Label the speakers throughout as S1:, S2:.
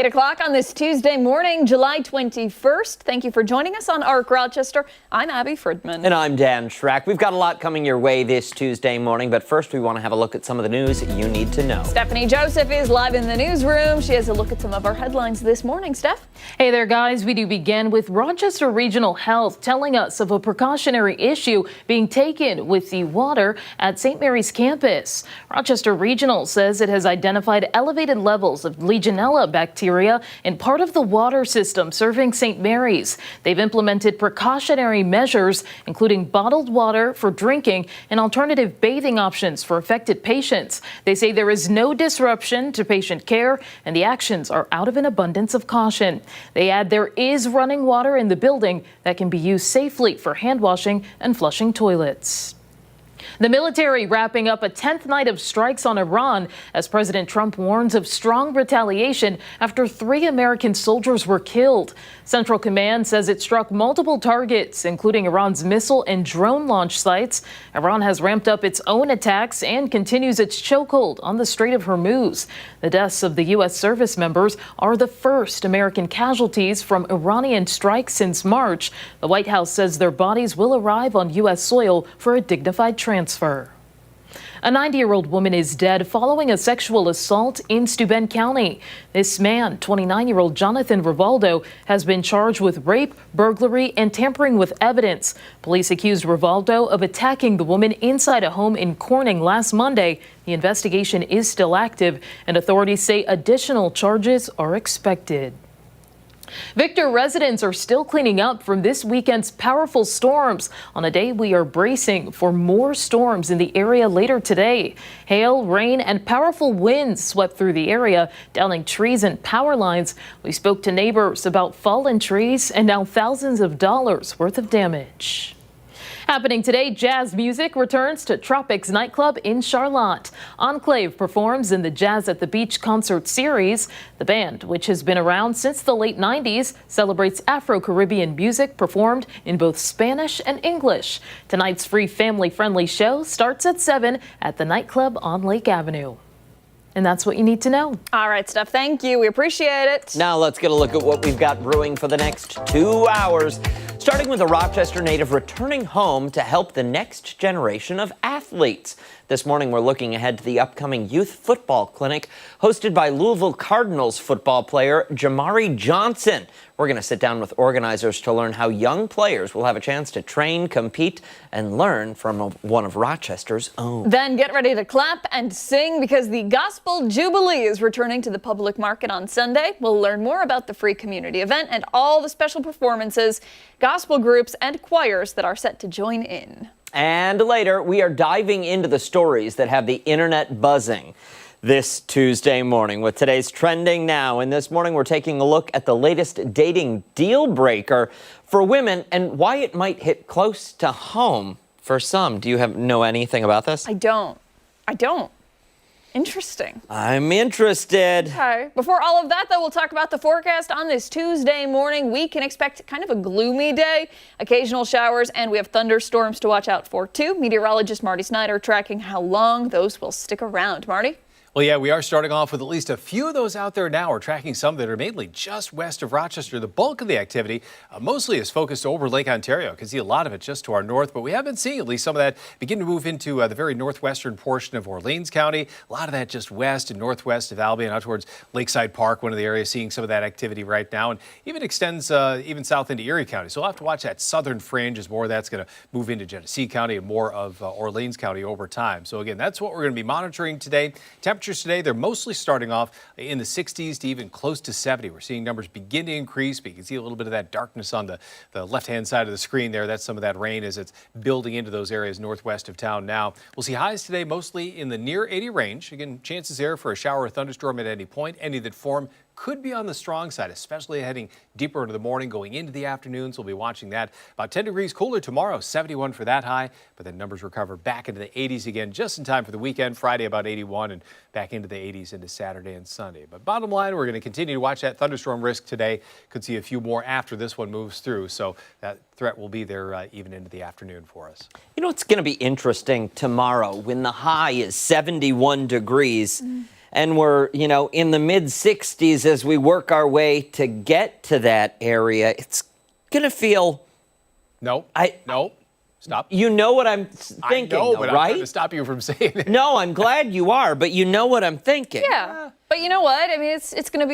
S1: 8 o'clock on this Tuesday morning, July 21st. Thank you for joining us on ARC Rochester. I'm Abby Fridman.
S2: And I'm Dan Schrack. We've got a lot coming your way this Tuesday morning, but first we want to have a look at some of the news you need to know.
S1: Stephanie Joseph is live in the newsroom. She has a look at some of our headlines this morning. Steph?
S3: Hey there, guys. We do begin with Rochester Regional Health telling us of a precautionary issue being taken with the water at St. Mary's campus. Rochester Regional says it has identified elevated levels of Legionella bacteria in part of the water system serving St. Mary's. They've implemented precautionary measures, including bottled water for drinking and alternative bathing options for affected patients. They say there is no disruption to patient care, and the actions are out of an abundance of caution. They add there is running water in the building that can be used safely for hand washing and flushing toilets. The military wrapping up a 10th night of strikes on Iran as President Trump warns of strong retaliation after 3 American soldiers were killed. Central Command says it struck multiple targets, including Iran's missile and drone launch sites. Iran has ramped up its own attacks and continues its chokehold on the Strait of Hormuz. The deaths of the U.S. service members are the first American casualties from Iranian strikes since March. The White House says their bodies will arrive on U.S. soil for a dignified transfer. A 90-year-old woman is dead following a sexual assault in Steuben County. This man, 29-year-old Jonathan Rivaldo, has been charged with rape, burglary, and tampering with evidence. Police accused Rivaldo of attacking the woman inside a home in Corning last Monday. The investigation is still active, and authorities say additional charges are expected. Victor residents are still cleaning up from this weekend's powerful storms. On a day we are bracing for more storms in the area later today. Hail, rain, and powerful winds swept through the area, downing trees and power lines. We spoke to neighbors about fallen trees and now thousands of dollars worth of damage. Happening today, jazz music returns to Tropics nightclub in Charlotte. Enclave performs in the Jazz at the Beach concert series. The band, which has been around since the late 90s, celebrates Afro-Caribbean music performed in both Spanish and English. Tonight's free family-friendly show starts at 7 at the nightclub on Lake Avenue. And that's what you need to know.
S1: All right, Steph, thank you. We appreciate it.
S2: Now let's get a look at what we've got brewing for the next 2 hours. Starting with a Rochester native returning home to help the next generation of athletes. This morning, we're looking ahead to the upcoming youth football clinic hosted by Louisville Cardinals football player Jamari Johnson. We're going to sit down with organizers to learn how young players will have a chance to train, compete, and learn from one of Rochester's own.
S1: Then get ready to clap and sing because the Gospel Jubilee is returning to the public market on Sunday. We'll learn more about the free community event and all the special performances, gospel groups, and choirs that are set to join in.
S2: And later, we are diving into the stories that have the internet buzzing this Tuesday morning with today's Trending Now. And this morning, we're taking a look at the latest dating deal breaker for women and why it might hit close to home for some. Do you know anything about this?
S1: I don't. Interesting.
S2: I'm interested.
S1: Okay. Before all of that, though, we'll talk about the forecast on this Tuesday morning. We can expect kind of a gloomy day, occasional showers, and we have thunderstorms to watch out for, too. Meteorologist Marty Snyder tracking how long those will stick around. Marty?
S4: Well, yeah, we are starting off with at least a few of those out there now. We're tracking some that are mainly just west of Rochester. The bulk of the activity mostly is focused over Lake Ontario. You can see a lot of it just to our north, but we have been seeing at least some of that begin to move into the very northwestern portion of Orleans County. A lot of that just west and northwest of Albion, out towards Lakeside Park, one of the areas seeing some of that activity right now, and even extends even south into Erie County. So we'll have to watch that southern fringe as more of that's going to move into Genesee County and more of Orleans County over time. So again, that's what we're going to be monitoring today. Temperatures today, they're mostly starting off in the 60s to even close to 70. We're seeing numbers begin to increase, but you can see a little bit of that darkness on the left-hand side of the screen there. That's some of that rain as it's building into those areas northwest of town now. We'll see highs today mostly in the near 80 range. Again, chances there for a shower or thunderstorm at any point. Any that form could be on the strong side, especially heading deeper into the morning, going into the afternoons. We'll be watching that. About 10 degrees cooler tomorrow, 71 for that high, but then numbers recover back into the 80s again just in time for the weekend. Friday about 81 and back into the 80s into Saturday and Sunday. But bottom line, we're going to continue to watch that thunderstorm risk today. Could see a few more after this one moves through, so that threat will be there even into the afternoon for us.
S2: You know, it's going to be interesting tomorrow when the high is 71 degrees. and we're, in the mid 60s as we work our way to get to that area, it's going to feel...
S4: No. Stop.
S2: You know what I'm thinking,
S4: I know, but
S2: right?
S4: I'm trying to stop you from saying it.
S2: No, I'm glad you are, but you know what I'm thinking.
S1: Yeah. But you know what? I mean,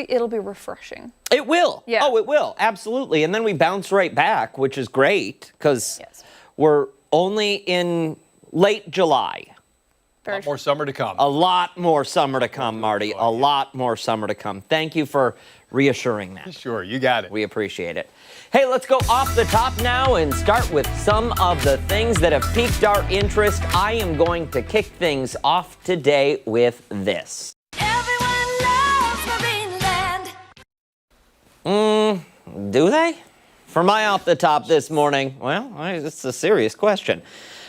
S1: it'll be refreshing.
S2: It will.
S1: Yeah.
S2: Oh, it will. Absolutely. And then we bounce right back, which is great because we're only in late July.
S4: A lot more summer to come.
S2: A lot more summer to come, Marty. A lot more summer to come. Thank you for reassuring that.
S4: Sure, you got it.
S2: We appreciate it. Hey, let's go off the top now and start with some of the things that have piqued our interest. I am going to kick things off today with this.
S5: Everyone loves Marineland.
S2: Do they? For my off the top this morning, well, it's a serious question.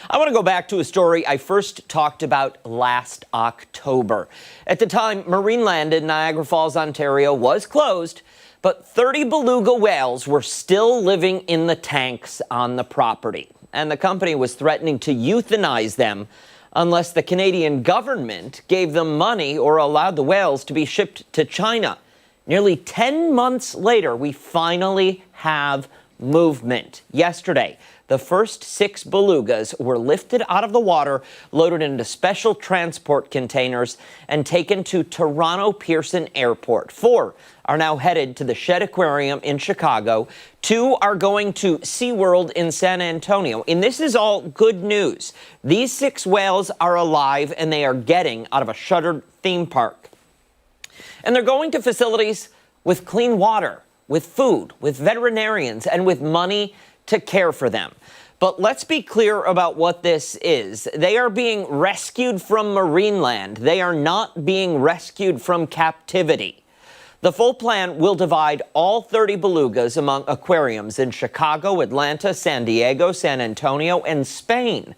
S2: I want to go back to a story I first talked about last October. At the time, Marineland in Niagara Falls, Ontario was closed, but 30 beluga whales were still living in the tanks on the property. And the company was threatening to euthanize them unless the Canadian government gave them money or allowed the whales to be shipped to China. Nearly 10 months later, we finally have movement. Yesterday, the first 6 belugas were lifted out of the water, loaded into special transport containers, and taken to Toronto Pearson Airport. 4 are now headed to the Shed Aquarium in Chicago. 2 are going to SeaWorld in San Antonio. And this is all good news. These 6 whales are alive and they are getting out of a shuttered theme park. And they're going to facilities with clean water, with food, with veterinarians, and with money to care for them. But let's be clear about what this is. They are being rescued from Marineland. They are not being rescued from captivity. The full plan will divide all 30 belugas among aquariums in Chicago, Atlanta, San Diego, San Antonio, and Spain.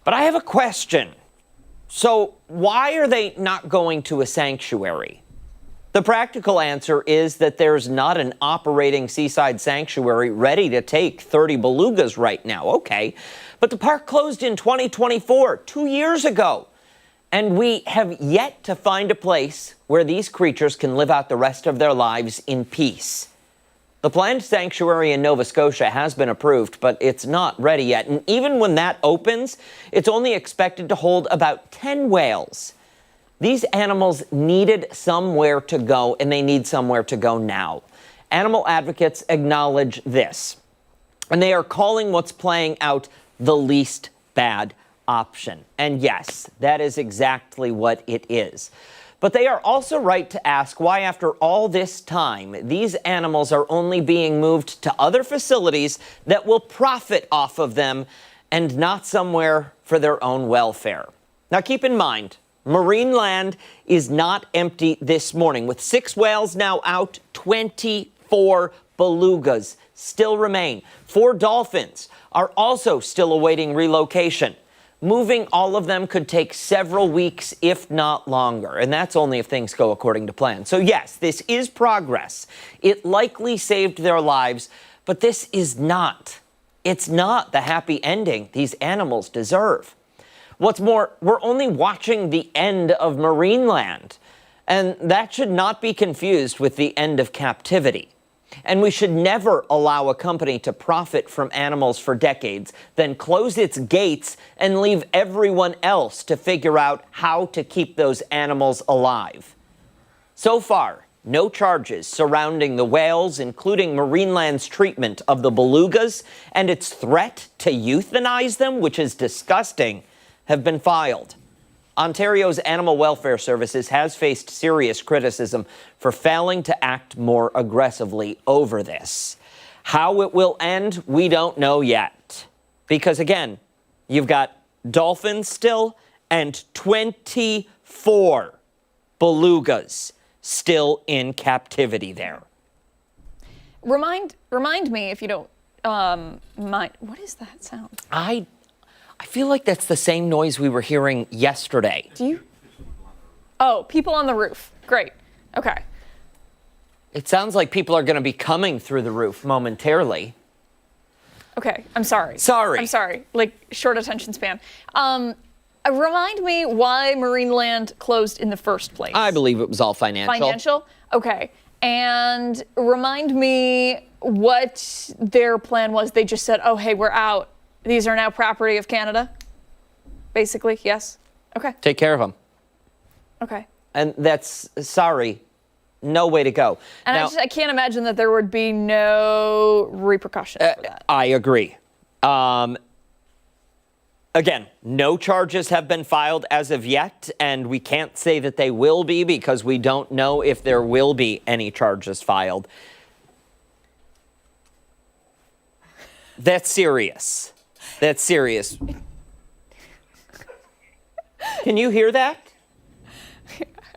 S2: But I have a question. So why are they not going to a sanctuary? The practical answer is that there's not an operating seaside sanctuary ready to take 30 belugas right now. Okay, but the park closed in 2024, 2 years ago. And we have yet to find a place where these creatures can live out the rest of their lives in peace. The planned sanctuary in Nova Scotia has been approved, but it's not ready yet. And even when that opens, it's only expected to hold about 10 whales. These animals needed somewhere to go, and they need somewhere to go now. Animal advocates acknowledge this, and they are calling what's playing out the least bad option. And yes, that is exactly what it is. But they are also right to ask why, after all this time, these animals are only being moved to other facilities that will profit off of them and not somewhere for their own welfare. Now, keep in mind, Marineland is not empty this morning. With 6 whales now out, 24 belugas still remain. 4 dolphins are also still awaiting relocation. Moving all of them could take several weeks, if not longer, and that's only if things go according to plan. So yes, this is progress. It likely saved their lives, but this is not. It's not the happy ending these animals deserve. What's more, we're only watching the end of Marineland, and that should not be confused with the end of captivity. And we should never allow a company to profit from animals for decades, then close its gates and leave everyone else to figure out how to keep those animals alive. So far, no charges surrounding the whales, including Marineland's treatment of the belugas and its threat to euthanize them, which is disgusting, have been filed. Ontario's Animal Welfare Services has faced serious criticism for failing to act more aggressively over this. How it will end, we don't know yet. Because again, you've got dolphins still and 24 belugas still in captivity there.
S1: Remind me if you don't mind. What is that sound?
S2: I feel like that's the same noise we were hearing yesterday.
S1: Do you? Oh, people on the roof. Great. Okay.
S2: It sounds like people are going to be coming through the roof momentarily.
S1: Okay. I'm sorry.
S2: Sorry.
S1: I'm sorry. Like, short attention span. Remind me why Marineland closed in the first place.
S2: I believe it was all financial.
S1: Financial? Okay. And remind me what their plan was. They just said, oh, hey, we're out. These are now property of Canada? Basically, yes? Okay.
S2: Take care of them.
S1: Okay.
S2: And that's, sorry, no way to go.
S1: And
S2: now,
S1: I can't imagine that there would be no repercussions for that.
S2: I agree. Again, no charges have been filed as of yet, and we can't say that they will be because we don't know if there will be any charges filed. That's serious. That's serious. Can you hear that?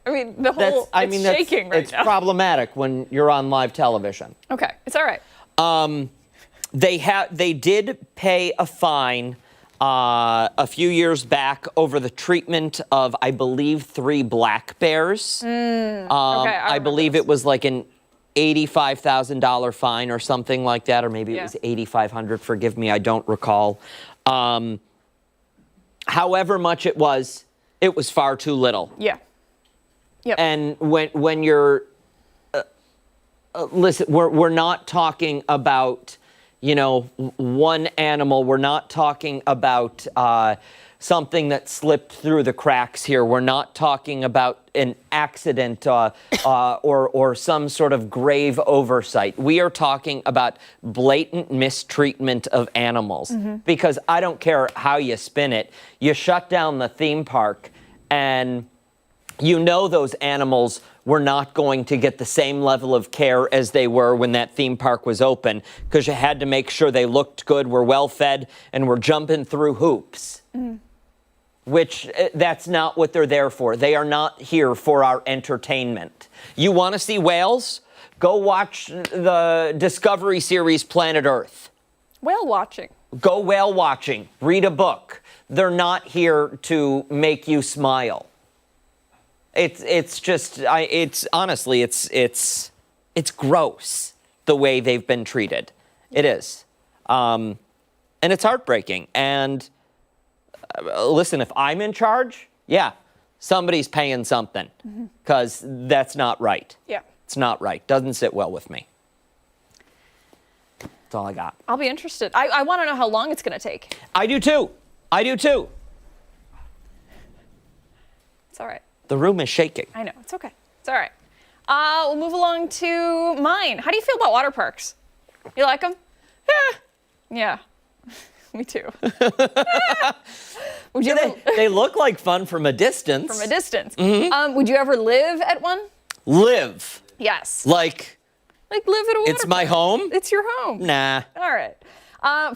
S1: I mean, the whole, it's shaking right
S2: it's
S1: now.
S2: problematic when you're on live television.
S1: Okay, it's all right.
S2: They did pay a fine a few years back over the treatment of, I believe, 3 black bears.
S1: Okay,
S2: I believe it was like an $85,000 fine or something like that, or maybe it was $8,500. Forgive me, I don't recall. However much it was far too little.
S1: Yeah. Yep.
S2: And when you're listen, we're not talking about, you know, one animal. We're not talking about something that slipped through the cracks here. We're not talking about an accident or some sort of grave oversight. We are talking about blatant mistreatment of animals. Because I don't care how you spin it, you shut down the theme park and you know those animals were not going to get the same level of care as they were when that theme park was open, because you had to make sure they looked good, were well fed, and were jumping through hoops. Which that's not what they're there for. They are not here for our entertainment. You want to see whales? Go watch the Discovery series Planet Earth.
S1: Whale watching.
S2: Go whale watching. Read a book. They're not here to make you smile. It's just honestly gross the way they've been treated. It is, and it's heartbreaking. And listen, if I'm in charge, yeah, somebody's paying something, because that's not right.
S1: Yeah.
S2: It's not right. Doesn't sit well with me. That's all I got.
S1: I'll be interested. I want to know how long it's going to take.
S2: I do too.
S1: It's all right.
S2: The room is shaking.
S1: I know. It's okay. It's all right. We'll move along to mine. How do you feel about water parks? You like them? Yeah. Me too. Would you ever,
S2: They look like fun from a distance.
S1: from a distance. Would you ever live at one?
S2: Live.
S1: Yes.
S2: Like
S1: Like live at a water
S2: it's my
S1: park.
S2: home?
S1: It's your home.
S2: Nah.
S1: All right.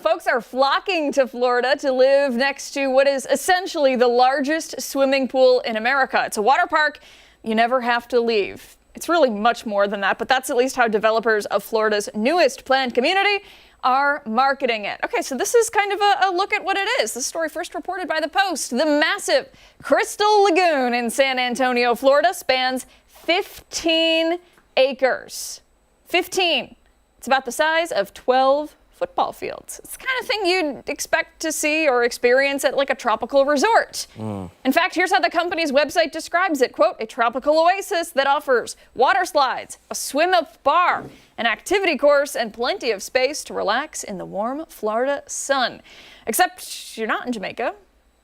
S1: Folks are flocking to Florida to live next to what is essentially the largest swimming pool in America. It's a water park you never have to leave. It's really much more than that, but that's at least how developers of Florida's newest planned community are marketing it. Okay, so this is kind of a look at what it is. This story first reported by The Post. The massive Crystal Lagoon in San Antonio, Florida spans 15 acres. 15. It's about the size of 12 football fields. It's the kind of thing you'd expect to see or experience at like a tropical resort. In fact, here's how the company's website describes it. Quote, a tropical oasis that offers water slides, a swim-up bar, an activity course, and plenty of space to relax in the warm Florida sun. Except you're not in Jamaica,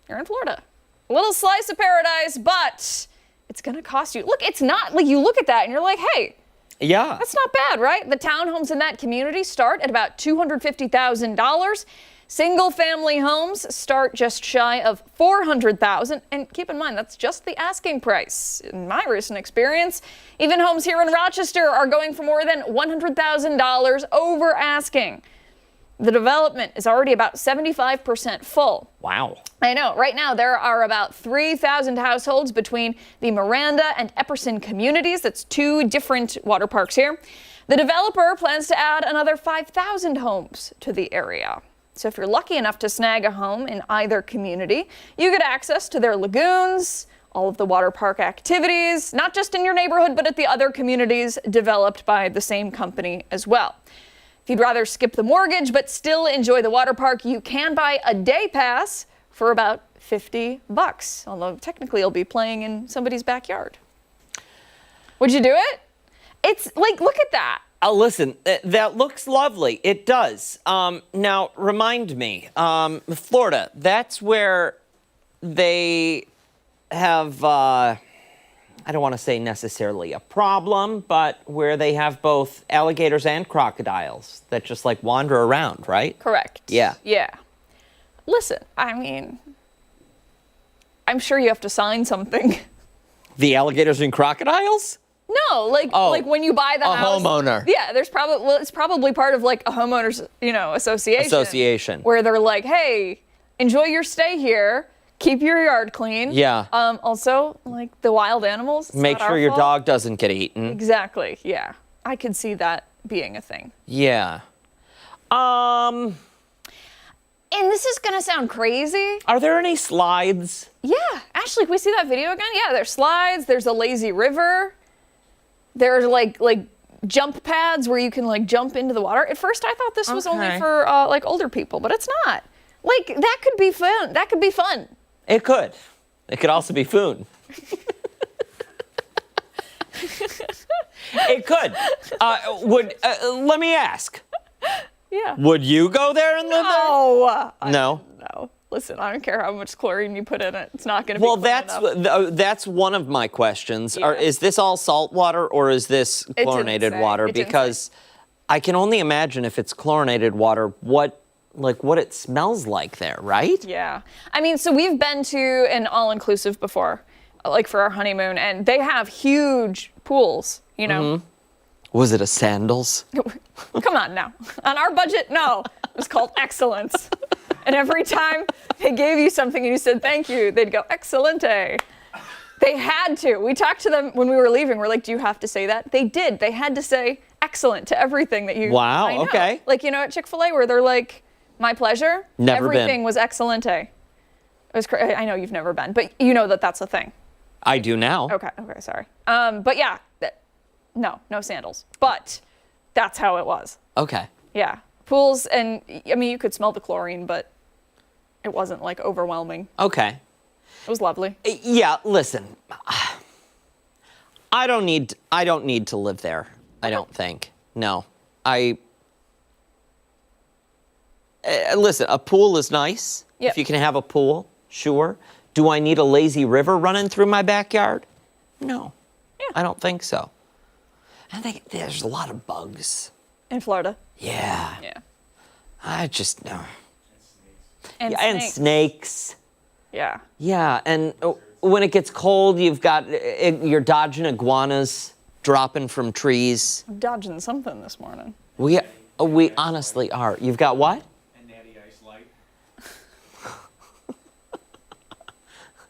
S1: you're in Florida. A little slice of paradise, but it's gonna cost you. Look, it's not like you look at that and you're like, hey,
S2: Yeah.
S1: that's not bad, right? The townhomes in that community start at about $250,000. Single family homes start just shy of $400,000. And keep in mind, that's just the asking price. In my recent experience, even homes here in Rochester are going for more than $100,000 over asking. The development is already about 75% full.
S2: Wow.
S1: I know. Right now, there are about 3,000 households between the Miranda and Epperson communities. That's 2 different water parks here. The developer plans to add another 5,000 homes to the area. So if you're lucky enough to snag a home in either community, you get access to their lagoons, all of the water park activities, not just in your neighborhood, but at the other communities developed by the same company as well. If you'd rather skip the mortgage but still enjoy the water park, you can buy a day pass for about $50, although technically it'll be playing in somebody's backyard. Would you do it? It's like, look at that.
S2: Listen, that looks lovely. It does. Now, remind me, Florida, that's where they have, I don't want to say necessarily a problem, but where they have both alligators and crocodiles that just like wander around, right?
S1: Correct.
S2: Yeah.
S1: Yeah. Listen, I mean, I'm sure you have to sign something.
S2: The alligators and crocodiles?
S1: No, like when you buy the
S2: a
S1: house.
S2: homeowner.
S1: Yeah, there's probably it's probably part of like a homeowners, association. Where they're like, hey, enjoy your stay here. Keep your yard clean.
S2: Yeah.
S1: Also, like the wild animals. It's
S2: Make
S1: not
S2: sure
S1: our
S2: your
S1: fault.
S2: dog doesn't get eaten.
S1: Exactly. Yeah, I could see that being a thing.
S2: Yeah.
S1: And this is gonna sound crazy.
S2: Are there any slides?
S1: Yeah, Ashley, can we see that video again? Yeah, there's slides. There's a lazy river. There's like jump pads where you can like jump into the water. At first, I thought this was only
S2: Okay.
S1: for like older people, but it's not. Like that could be fun. That could be fun.
S2: It could. It could also be food. It could. Let me ask.
S1: Yeah.
S2: Would you go there and live
S1: Oh.
S2: there? No.
S1: No. Listen, I don't care how much chlorine you put in it. It's not going to be
S2: Well,
S1: clean enough.
S2: that's one of my questions.
S1: Yeah.
S2: Is this all salt water or is this
S1: didn't
S2: chlorinated
S1: say.
S2: water?
S1: It didn't
S2: Because I can only imagine if it's chlorinated water, what it smells like there, right?
S1: Yeah. I mean, so we've been to an all-inclusive before, like for our honeymoon, and they have huge pools, you know.
S2: Mm-hmm. Was it a Sandals?
S1: Come on now. On our budget, no. It was called excellence. And every time they gave you something and you said thank you, they'd go, excelente. They had to. We talked to them when we were leaving. We're like, do you have to say that? They did. They had to say excellent to everything that you.
S2: Wow,
S1: I know.
S2: okay.
S1: Like, you know, at Chick-fil-A where they're like, my pleasure.
S2: Never been.
S1: Everything was excelente. It was I know you've never been, but you know that that's a thing.
S2: I do now.
S1: Okay, sorry. But yeah, no sandals. But that's how it was.
S2: Okay.
S1: Yeah. Pools, and I mean, you could smell the chlorine, but it wasn't like overwhelming.
S2: Okay.
S1: It was lovely.
S2: Yeah, listen. I don't need to live there. I don't think. No. Listen, a pool is nice.
S1: Yep.
S2: If you can have a pool, sure. Do I need a lazy river running through my backyard? No.
S1: Yeah.
S2: I don't think so. I think there's a lot of bugs.
S1: In Florida.
S2: Yeah.
S1: Yeah.
S2: I just no.
S1: And
S2: Yeah, and snakes.
S1: Yeah.
S2: Yeah, and when it gets cold, you're dodging iguanas dropping from trees.
S1: I'm dodging something this morning.
S2: We honestly are. You've got what?
S6: And Natty Ice Light.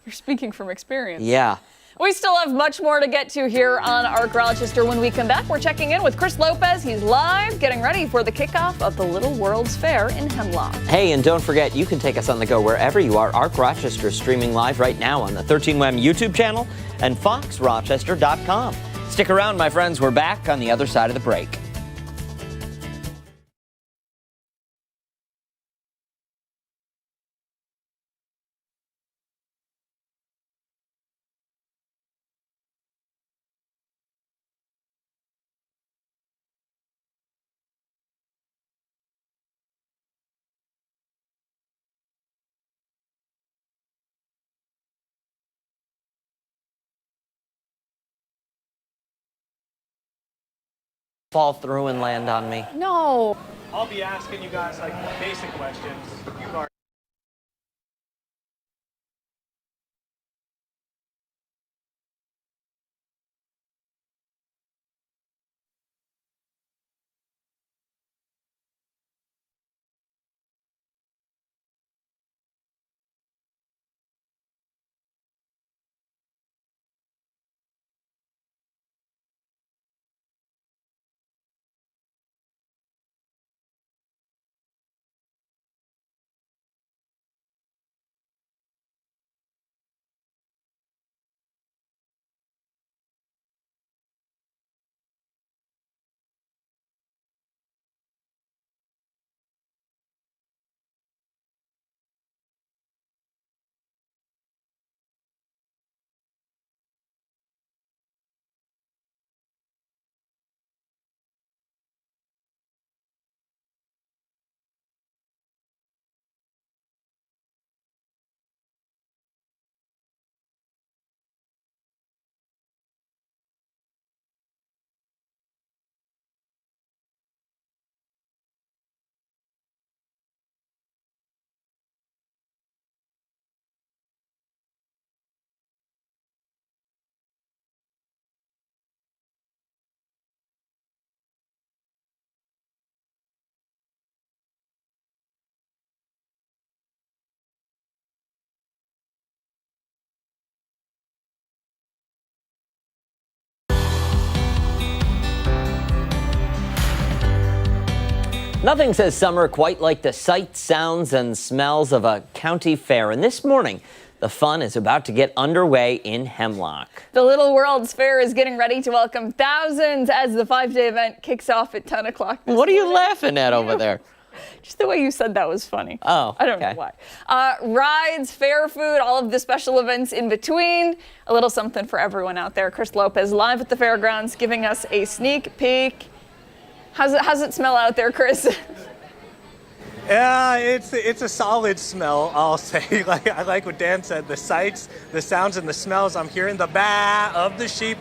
S1: You're speaking from experience.
S2: Yeah.
S1: We still have much more to get to here on Arc Rochester. When we come back, we're checking in with Chris Lopez. He's live, getting ready for the kickoff of the Little World's Fair in Hemlock.
S2: Hey, and don't forget, you can take us on the go wherever you are. Arc Rochester is streaming live right now on the 13WEM YouTube channel and foxrochester.com. Stick around, my friends. We're back on the other side of the break. Fall through and land on me.
S1: No.
S6: I'll be asking you guys like basic questions. You've already
S2: Nothing says summer quite like the sights, sounds, and smells of a county fair. And this morning, the fun is about to get underway in Hemlock.
S1: The Little World's Fair is getting ready to welcome thousands as the 5-day event kicks off at 10 o'clock.
S2: What are you laughing at over there?
S1: Just the way you said that was funny.
S2: Oh,
S1: I don't
S2: okay.
S1: know why. Rides, fair food, all of the special events in between. A little something for everyone out there. Chris Lopez live at the fairgrounds giving us a sneak peek. How's it smell out there, Chris?
S6: Yeah, it's a solid smell, I'll say. I like what Dan said, the sights, the sounds, and the smells. I'm hearing the baa of the sheep.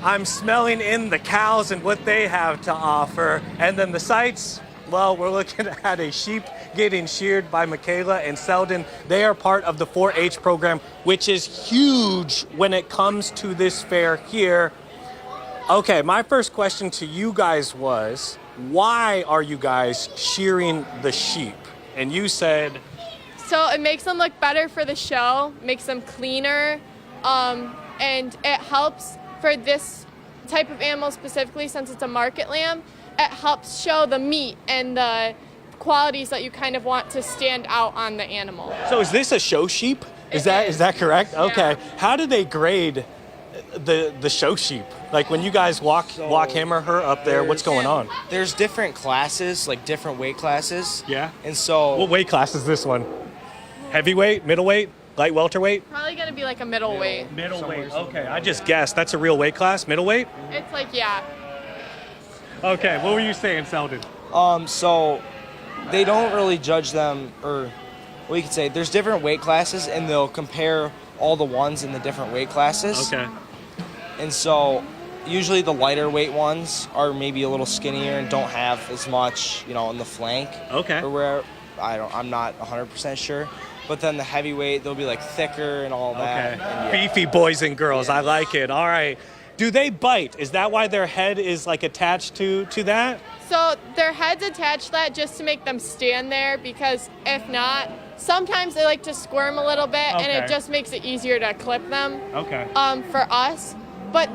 S6: I'm smelling in the cows and what they have to offer. And then the sights, well, we're looking at a sheep getting sheared by Michaela and Selden. They are part of the 4-H program, which is huge when it comes to this fair here. Okay, my first question to you guys was, why are you guys shearing the sheep? And you said,
S7: so it makes them look better for the show, makes them cleaner, and it helps for this type of animal specifically, since it's a market lamb. It helps show the meat and the qualities that you kind of want to stand out on the animal.
S6: so is this a show sheep? Is that correct? Okay. How do they grade the show sheep? Like when you guys walk him or her up there, what's going on?
S8: There's different classes, like different weight classes.
S6: Yeah.
S8: And so
S6: What weight class is this one? Heavyweight, middleweight, light welterweight?
S7: Probably gonna be like a middleweight.
S6: Middleweight. Okay, I just guessed. That's a real weight class, middleweight?
S7: It's like, yeah.
S6: Okay, what were you saying, Selden?
S8: so they don't really judge them, or what you could say, there's different weight classes and they'll compare all the ones in the different weight classes.
S6: Okay.
S8: And so usually the lighter weight ones are maybe a little skinnier and don't have as much, in the flank.
S6: Okay.
S8: Or where I'm not 100% sure. But then the heavyweight, they'll be like thicker and all that.
S6: Okay.
S8: And
S6: Beefy boys and girls. I like it. All right. Do they bite? Is that why their head is like attached to that?
S7: So their head's attached to that just to make them stand there, because if not, sometimes they like to squirm a little bit, and
S6: Okay.
S7: it just makes it easier to clip them.
S6: Okay.
S7: For us. But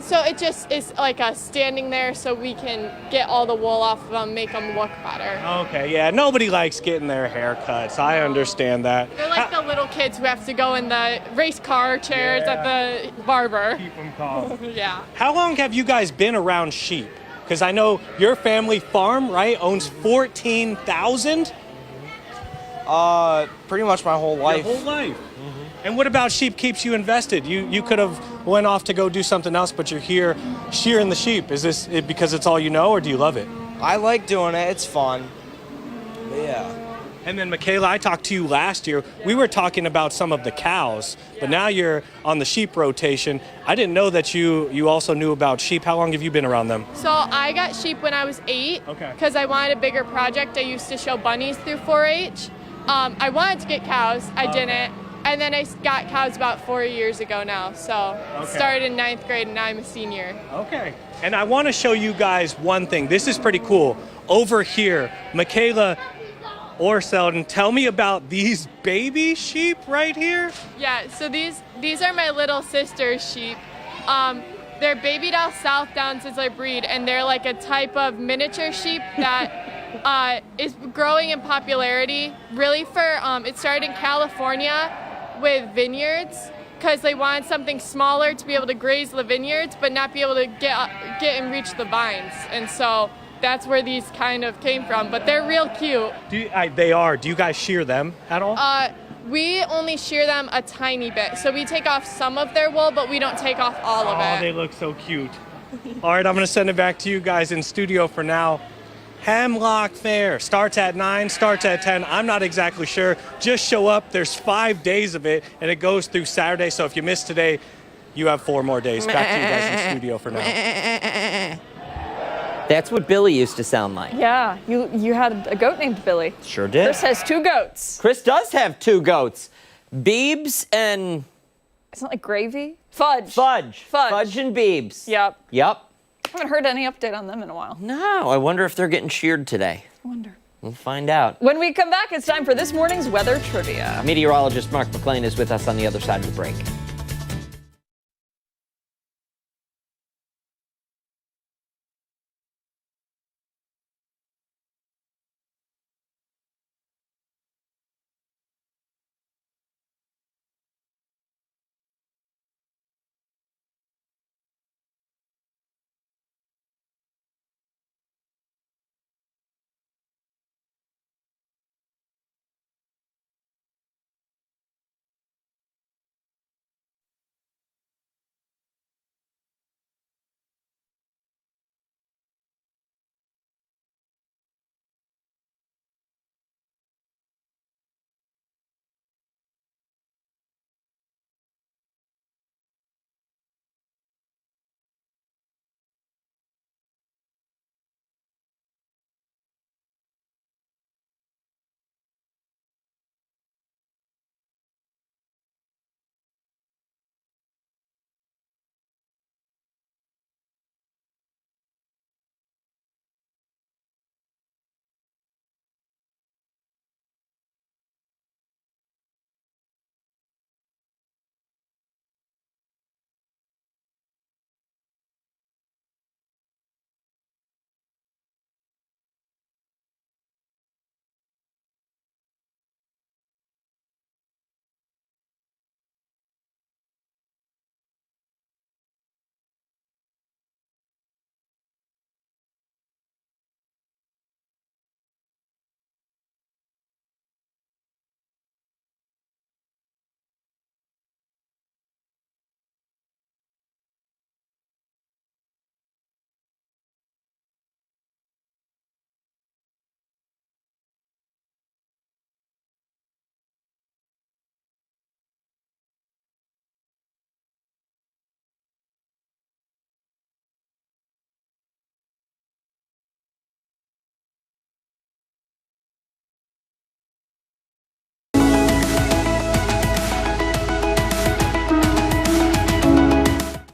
S7: so it just is like a standing there so we can get all the wool off of them, make them look better.
S6: Okay, yeah. Nobody likes getting their hair cut, so I understand that.
S7: They're like the little kids who have to go in the race car chairs at the barber.
S6: Keep them calm.
S7: Yeah.
S6: How long have you guys been around sheep? Because I know your family farm, right, owns 14,000?
S8: pretty much my whole life.
S6: Your whole life. And what about sheep keeps you invested? You could have went off to go do something else, but you're here shearing the sheep. Is this because it's all you know, or do you love it?
S8: I like doing it. It's fun. But yeah.
S6: And then Michaela, I talked to you last year. We were talking about some of the cows, but now you're on the sheep rotation. I didn't know that you also knew about sheep. How long have you been around them?
S7: So I got sheep when I was 8.
S6: Okay.
S7: Because I wanted a bigger project. I used to show bunnies through 4-H. I wanted to get cows. I didn't. And then I got cows about 4 years ago now. So started in 9th grade, and now I'm a senior.
S6: Okay. And I want to show you guys one thing. This is pretty cool. Over here, Michaela or Selden, tell me about these baby sheep right here.
S7: Yeah, so these are my little sister's sheep. They're baby doll South Downs as their breed, and they're like a type of miniature sheep that is growing in popularity. Really it started in California with vineyards, because they wanted something smaller to be able to graze the vineyards, but not be able to get and reach the vines. And so that's where these kind of came from, but they're real cute.
S6: They are. Do you guys shear them at all?
S7: We only shear them a tiny bit. So we take off some of their wool, but we don't take off all of it.
S6: Oh, they look so cute. All right, I'm going to send it back to you guys in studio for now. Hemlock Fair starts at 9, starts at 10. I'm not exactly sure. Just show up. There's 5 days of it, and it goes through Saturday. So if you missed today, you have 4 more days. Back to you guys in studio for now.
S2: That's what Billy used to sound like.
S1: Yeah, you had a goat named Billy.
S2: Sure did.
S1: Chris has 2 goats.
S2: Chris does have 2 goats. Beebs and
S1: Isn't it like gravy? Fudge.
S2: Fudge.
S1: Fudge.
S2: Fudge and Beebs.
S1: Yep.
S2: Yep.
S1: Haven't heard any update on them in a while.
S2: No, I wonder if they're getting sheared today.
S1: I wonder.
S2: We'll find out.
S1: When we come back, it's time for this morning's weather trivia.
S2: Meteorologist Mark McLean is with us on the other side of the break.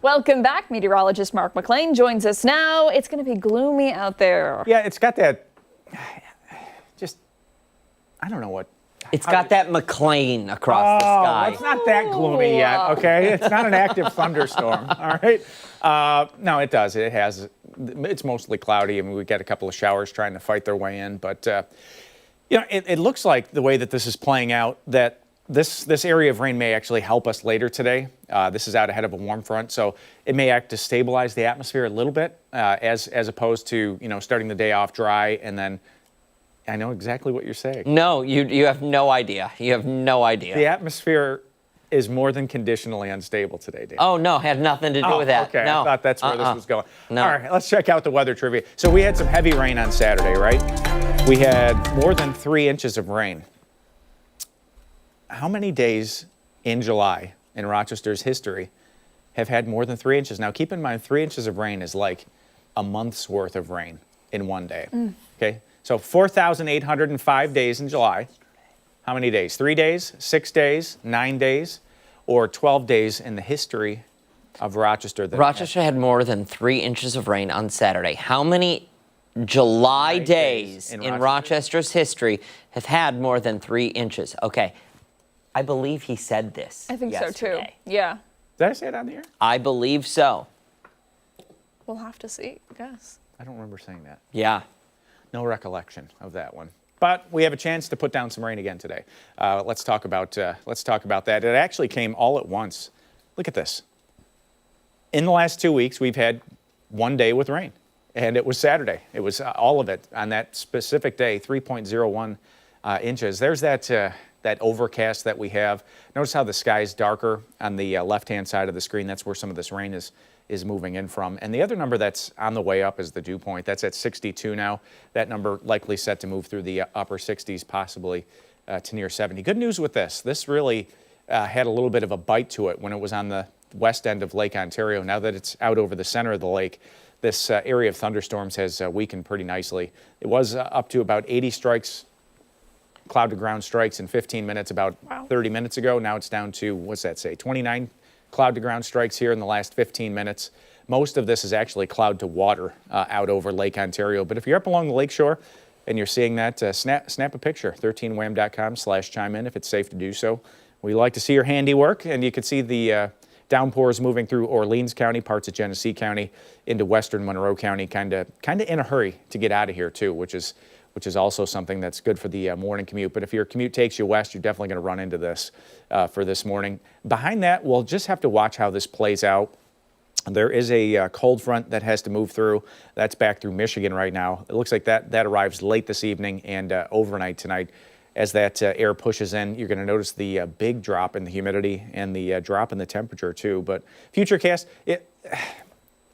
S1: Welcome back. Meteorologist Mark McLean joins us now. It's going to be gloomy out there.
S9: Yeah, it's got that, I don't know what.
S2: It's got that McLean across the sky.
S9: It's not that gloomy yet, okay? It's not an active thunderstorm, all right? No, it does. It's mostly cloudy. I mean, we got a couple of showers trying to fight their way in, but, it looks like the way that this is playing out that this area of rain may actually help us later today. This is out ahead of a warm front, so it may act to stabilize the atmosphere a little bit, as opposed to starting the day off dry and then. I know exactly what you're saying.
S2: No, you have no idea. You have no idea.
S9: The atmosphere is more than conditionally unstable today, Dave.
S2: Oh no, had nothing to do with that.
S9: Okay,
S2: No.
S9: I thought that's where this was going.
S2: No.
S9: All right, let's check out the weather trivia. So we had some heavy rain on Saturday, right? We had more than 3 inches of rain. How many days in July in Rochester's history have had more than 3 inches? Now, keep in mind, 3 inches of rain is like a month's worth of rain in one day. Okay, so 4,805 days in July. How many days? 3 days, 6 days, 9 days, or 12 days in the history of Rochester?
S2: Rochester had more than 3 inches of rain on Saturday. How many July days in Rochester's history have had more than 3 inches? Okay, I believe he said this.
S1: I think so too.
S2: yesterday.
S1: Yeah.
S9: Did I say it on the air?
S2: I believe so.
S1: We'll have to see, I guess.
S9: I don't remember saying that.
S2: Yeah.
S9: No recollection of that one. But we have a chance to put down some rain again today. Let's talk about that. It actually came all at once. Look at this. In the last 2 weeks, we've had one day with rain, and it was Saturday. It was all of it on that specific day, 3.01 inches. There's that overcast that we have. Notice how the sky is darker on the left-hand side of the screen. That's where some of this rain is moving in from. And the other number that's on the way up is the dew point. That's at 62 now. That number likely set to move through the upper 60s, possibly to near 70. Good news with this. This really had a little bit of a bite to it when it was on the west end of Lake Ontario. Now that it's out over the center of the lake, this area of thunderstorms has weakened pretty nicely. It was up to about 80 strikes, cloud to ground strikes in 15 minutes about 30 minutes ago. Now it's down to, what's that say, 29 cloud to ground strikes here in the last 15 minutes. Most of this is actually cloud to water out over Lake Ontario. But if you're up along the lakeshore and you're seeing that, snap a picture, 13wham.com/chime in if it's safe to do so. We like to see your handiwork, and you can see the downpours moving through Orleans County, parts of Genesee County, into western Monroe County, kind of in a hurry to get out of here too, which is also something that's good for the morning commute. But if your commute takes you west, you're definitely going to run into this for this morning. Behind that, we'll just have to watch how this plays out. There is a cold front that has to move through. That's back through Michigan right now. It looks like that arrives late this evening and overnight tonight. As that air pushes in, you're going to notice the big drop in the humidity and the drop in the temperature too. But Futurecast, it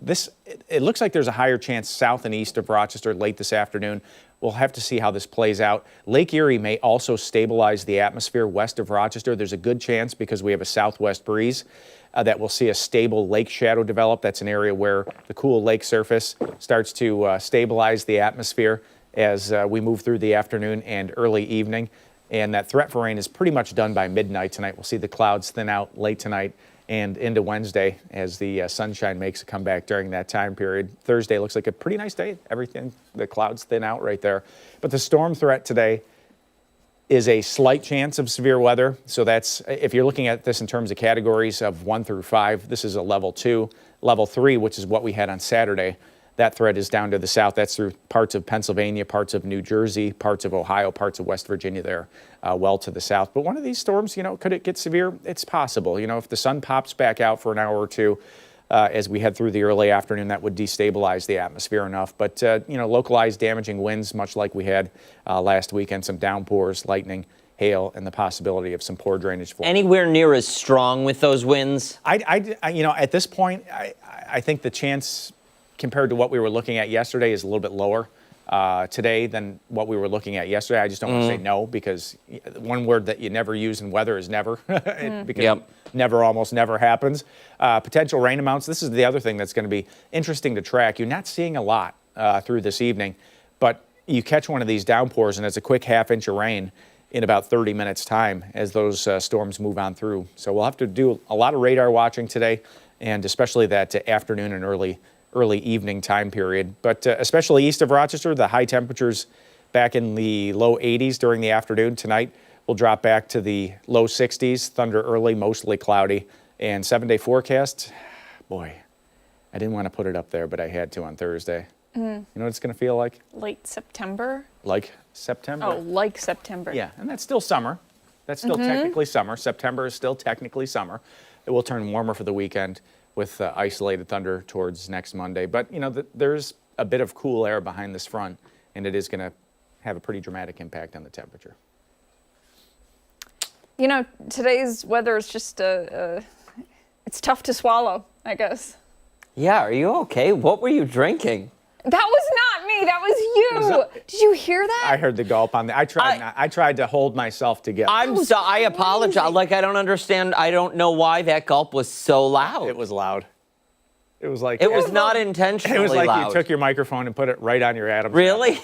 S9: looks like there's a higher chance south and east of Rochester late this afternoon. We'll have to see how this plays out. Lake Erie may also stabilize the atmosphere west of Rochester. There's a good chance because we have a southwest breeze that we'll see a stable lake shadow develop. That's an area where the cool lake surface starts to stabilize the atmosphere as we move through the afternoon and early evening. And that threat for rain is pretty much done by midnight tonight. We'll see the clouds thin out late tonight and into Wednesday as the sunshine makes a comeback during that time period. Thursday looks like a pretty nice day. Everything, the clouds thin out right there. But the storm threat today is a slight chance of severe weather. So that's, if you're looking at this in terms of categories of 1 through 5, this is a level 2. Level 3, which is what we had on Saturday, that threat is down to the south. That's through parts of Pennsylvania, parts of New Jersey, parts of Ohio, parts of West Virginia there, well to the south. But one of these storms, could it get severe? It's possible. If the sun pops back out for an hour or two as we head through the early afternoon, that would destabilize the atmosphere enough. But, localized damaging winds, much like we had last weekend, some downpours, lightning, hail, and the possibility of some poor drainage flow.
S2: Anywhere near as strong with those winds?
S9: At this point, I think the chance compared to what we were looking at yesterday is a little bit lower today than what we were looking at yesterday. I just don't want to say no, because one word that you never use in weather is never, because never almost never happens. Potential rain amounts, this is the other thing that's going to be interesting to track. You're not seeing a lot through this evening, but you catch one of these downpours and it's a quick half-inch of rain in about 30 minutes time as those storms move on through. So we'll have to do a lot of radar watching today and especially that afternoon and early evening time period. But especially east of Rochester, the high temperatures back in the low 80s during the afternoon. Tonight will drop back to the low 60s. Thunder early, mostly cloudy. And 7-day forecast, boy, I didn't want to put it up there, but I had to on Thursday. You know what it's going to feel like?
S1: Late September?
S9: Like September.
S1: Oh, like September.
S9: Yeah, and that's still summer. That's still technically summer. September is still technically summer. It will turn warmer for the weekend with isolated thunder towards next Monday. But, you know, there's a bit of cool air behind this front, and it is going to have a pretty dramatic impact on the temperature.
S1: You know, today's weather is just, it's tough to swallow, I guess.
S2: Yeah, are you okay? What were you drinking?
S1: That was not me. That was you. Did you hear that?
S9: I heard the gulp on that. I tried to hold myself together.
S2: I apologize. Like, I don't understand. I don't know why that gulp was so loud.
S9: It was loud. It was like...
S2: It was not intentionally
S9: It was like
S2: loud.
S9: you took your microphone and put it right on your Adam's
S2: Really?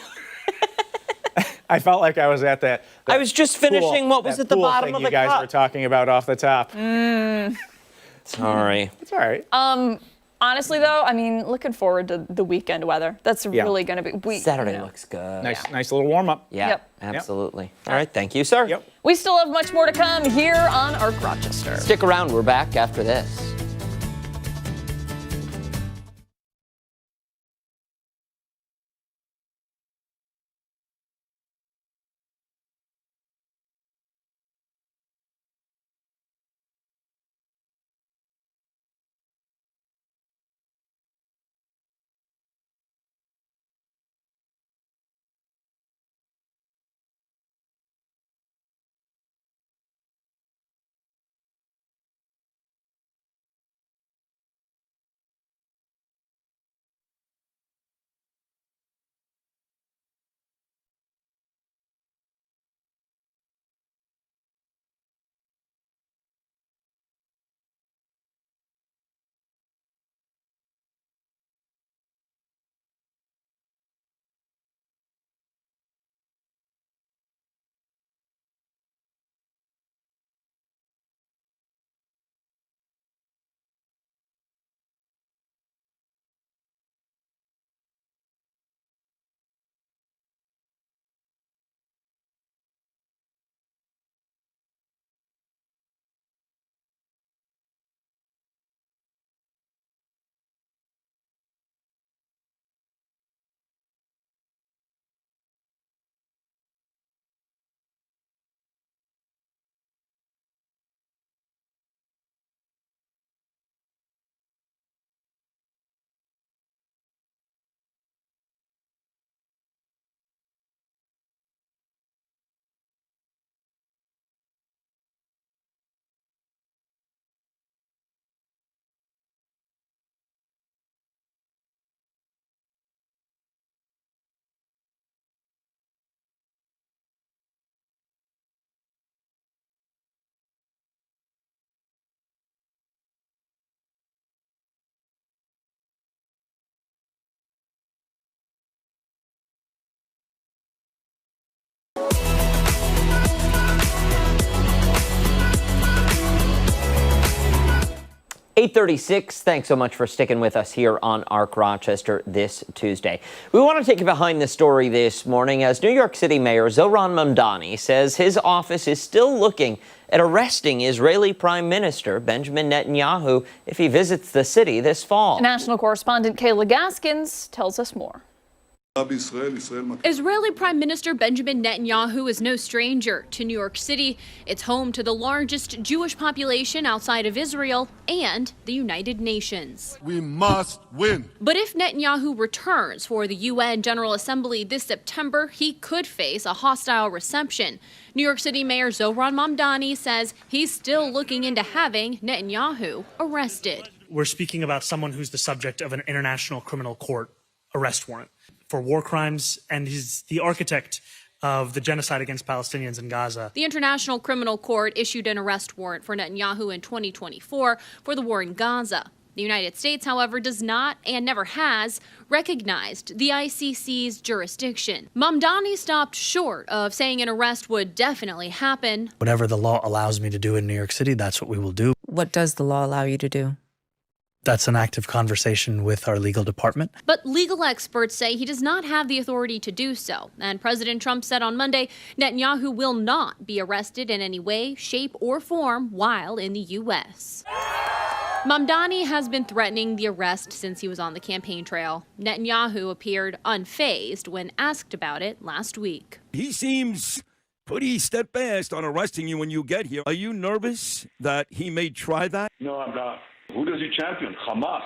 S9: I felt like I was at that
S2: I was just finishing what was at the bottom of the
S9: you guys
S2: cup.
S9: were talking about off the top.
S2: Sorry.
S9: It's all right.
S1: Honestly, though, I mean, looking forward to the weekend weather. That's really going to be...
S2: Saturday looks good.
S9: Nice little warm-up.
S2: Yeah,
S1: Yep.
S2: absolutely. All right, thank you, sir.
S9: Yep.
S1: We still have much more to come here on Arc Rochester.
S2: Stick around. We're back after this. .836, thanks so much for sticking with us here on Arc Rochester this Tuesday. We want to take you behind the story this morning as New York City Mayor Zohran Mamdani says his office is still looking at arresting Israeli Prime Minister Benjamin Netanyahu if he visits the city this fall.
S1: National correspondent Kelley Gaffield tells us more.
S10: Israeli Prime Minister Benjamin Netanyahu is no stranger to New York City. It's home to the largest Jewish population outside of Israel and the United Nations.
S11: We must win.
S10: But if Netanyahu returns for the UN General Assembly this September, he could face a hostile reception. New York City Mayor Zohran Mamdani says he's still looking into having Netanyahu arrested.
S12: We're speaking about someone who's the subject of an international criminal court arrest warrant for war crimes, and he's the architect of the genocide against Palestinians in Gaza.
S10: The International Criminal Court issued an arrest warrant for Netanyahu in 2024 for the war in Gaza. The United States, however, does not and never has recognized the ICC's jurisdiction. Mamdani stopped short of saying an arrest would definitely happen.
S12: Whatever the law allows me to do in New York City, that's what we will do.
S13: What does the law allow you to do?
S12: That's an active conversation with our legal department.
S10: But legal experts say he does not have the authority to do so. And President Trump said on Monday, Netanyahu will not be arrested in any way, shape, or form while in the U.S. Mamdani has been threatening the arrest since he was on the campaign trail. Netanyahu appeared unfazed when asked about it last week.
S11: He seems pretty steadfast on arresting you when you get here. Are you nervous that he may try that?
S13: No, I'm not. Who does he champion? Hamas,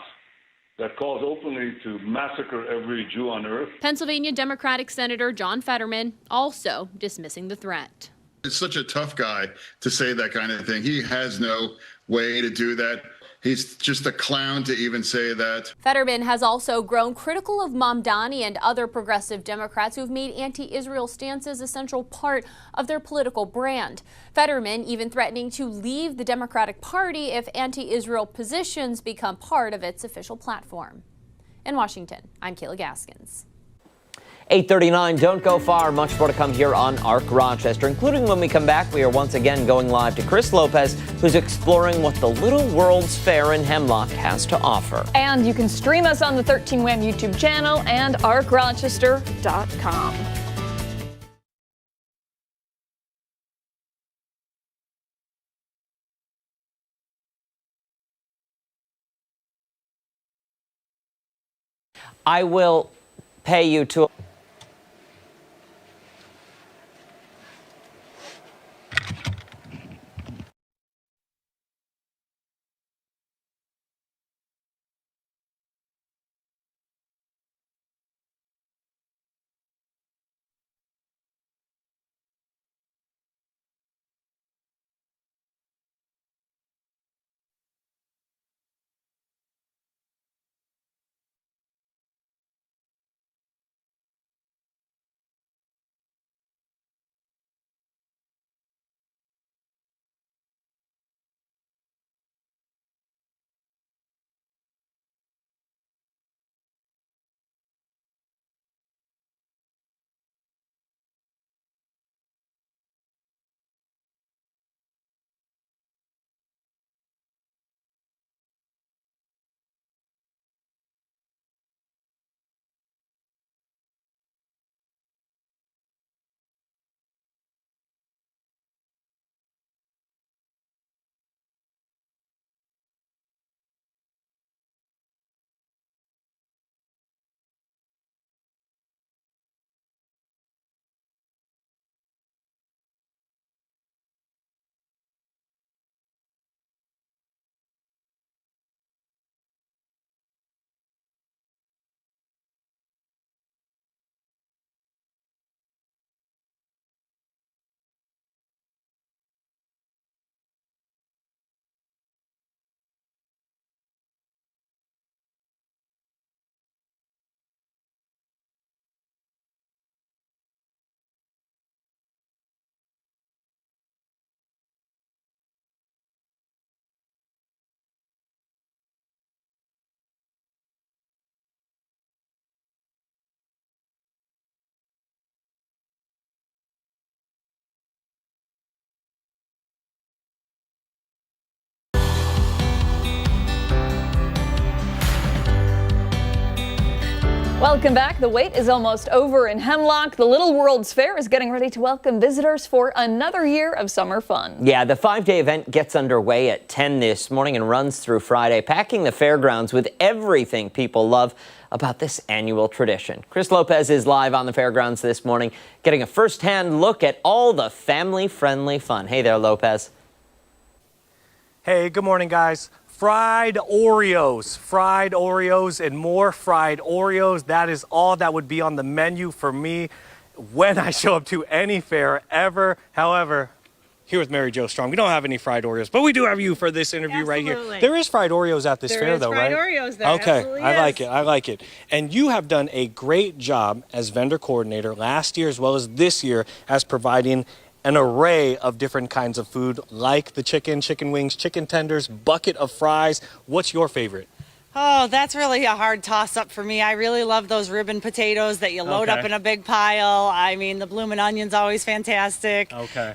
S13: that calls openly to massacre every Jew on earth.
S10: Pennsylvania Democratic Senator John Fetterman also dismissing the threat.
S14: It's such a tough guy to say that kind of thing. He has no way to do that. He's just a clown to even say that.
S10: Fetterman has also grown critical of Mamdani and other progressive Democrats who've made anti-Israel stances a central part of their political brand. Fetterman even threatening to leave the Democratic Party if anti-Israel positions become part of its official platform. In Washington, I'm Kelley Gaffield.
S2: 8:39, don't go far. Much more to come here on ARC Rochester, including when we come back, we are once again going live to Chris Lopez, who's exploring what the Little World's Fair in Hemlock has to offer.
S1: And you can stream us on the 13 Wham YouTube channel and arcrochester.com.
S2: I will pay you to...
S1: Welcome back. The wait is almost over in Hemlock. The Little World's Fair is getting ready to welcome visitors for another year of summer fun.
S2: Yeah, the 5-day event gets underway at 10 this morning and runs through Friday, packing the fairgrounds with everything people love about this annual tradition. Chris Lopez is live on the fairgrounds this morning, getting a first-hand look at all the family-friendly fun. Hey there, Lopez.
S6: Hey, good morning, guys. Fried Oreos, and more fried Oreos. That is all that would be on the menu for me when I show up to any fair ever. However, here with Mary Jo Strong, we don't have any fried Oreos, but we do have you for this interview right here. There is fried Oreos at this fair, though, right?
S15: There is fried Oreos there.
S6: Okay, I like it. And you have done a great job as vendor coordinator last year as well as this year as providing an array of different kinds of food like the chicken wings, chicken tenders, bucket of fries. What's your favorite?
S15: Oh, that's really a hard toss-up for me. I really love those ribbon potatoes that you load up in a big pile. I mean, the bloomin' onion's always fantastic.
S6: Okay.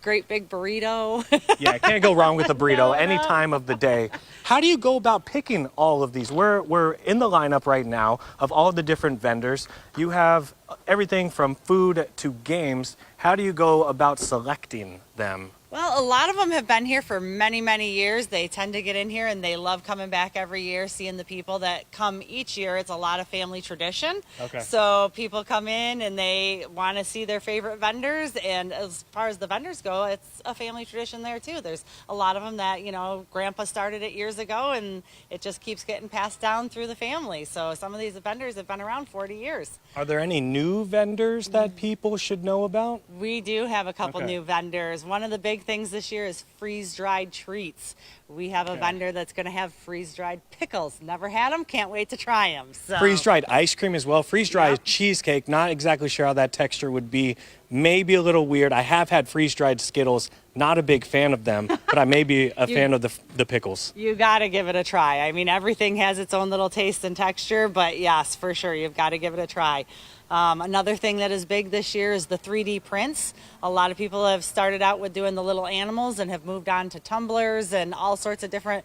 S15: great big burrito.
S6: Yeah, can't go wrong with a burrito any time of the day. How do you go about picking all of these? We're in the lineup right now of all the different vendors. You have everything from food to games. How do you go about selecting them?
S15: Well, a lot of them have been here for many, many years. They tend to get in here and they love coming back every year, seeing the people that come each year. It's a lot of family tradition.
S6: Okay.
S15: So people come in and they want to see their favorite vendors. And as far as the vendors go, it's a family tradition there too. There's a lot of them that, you know, Grandpa started it years ago and it just keeps getting passed down through the family. So some of these vendors have been around 40 years.
S6: Are there any new vendors that people should know about?
S15: We do have a couple
S6: Okay.
S15: new vendors. One of the big things this year is freeze-dried treats. We have a vendor that's going to have freeze-dried pickles. Never had them, can't wait to try them. So.
S6: Freeze-dried ice cream as well. Freeze-dried cheesecake. Not exactly sure how that texture would be. Maybe a little weird. I have had freeze-dried Skittles. Not a big fan of them, but I may be a fan of the pickles.
S15: You got to give it a try. I mean, everything has its own little taste and texture, but yes, for sure, you've got to give it a try. Another thing that is big this year is the 3D prints. A lot of people have started out with doing the little animals and have moved on to tumblers and all sorts of different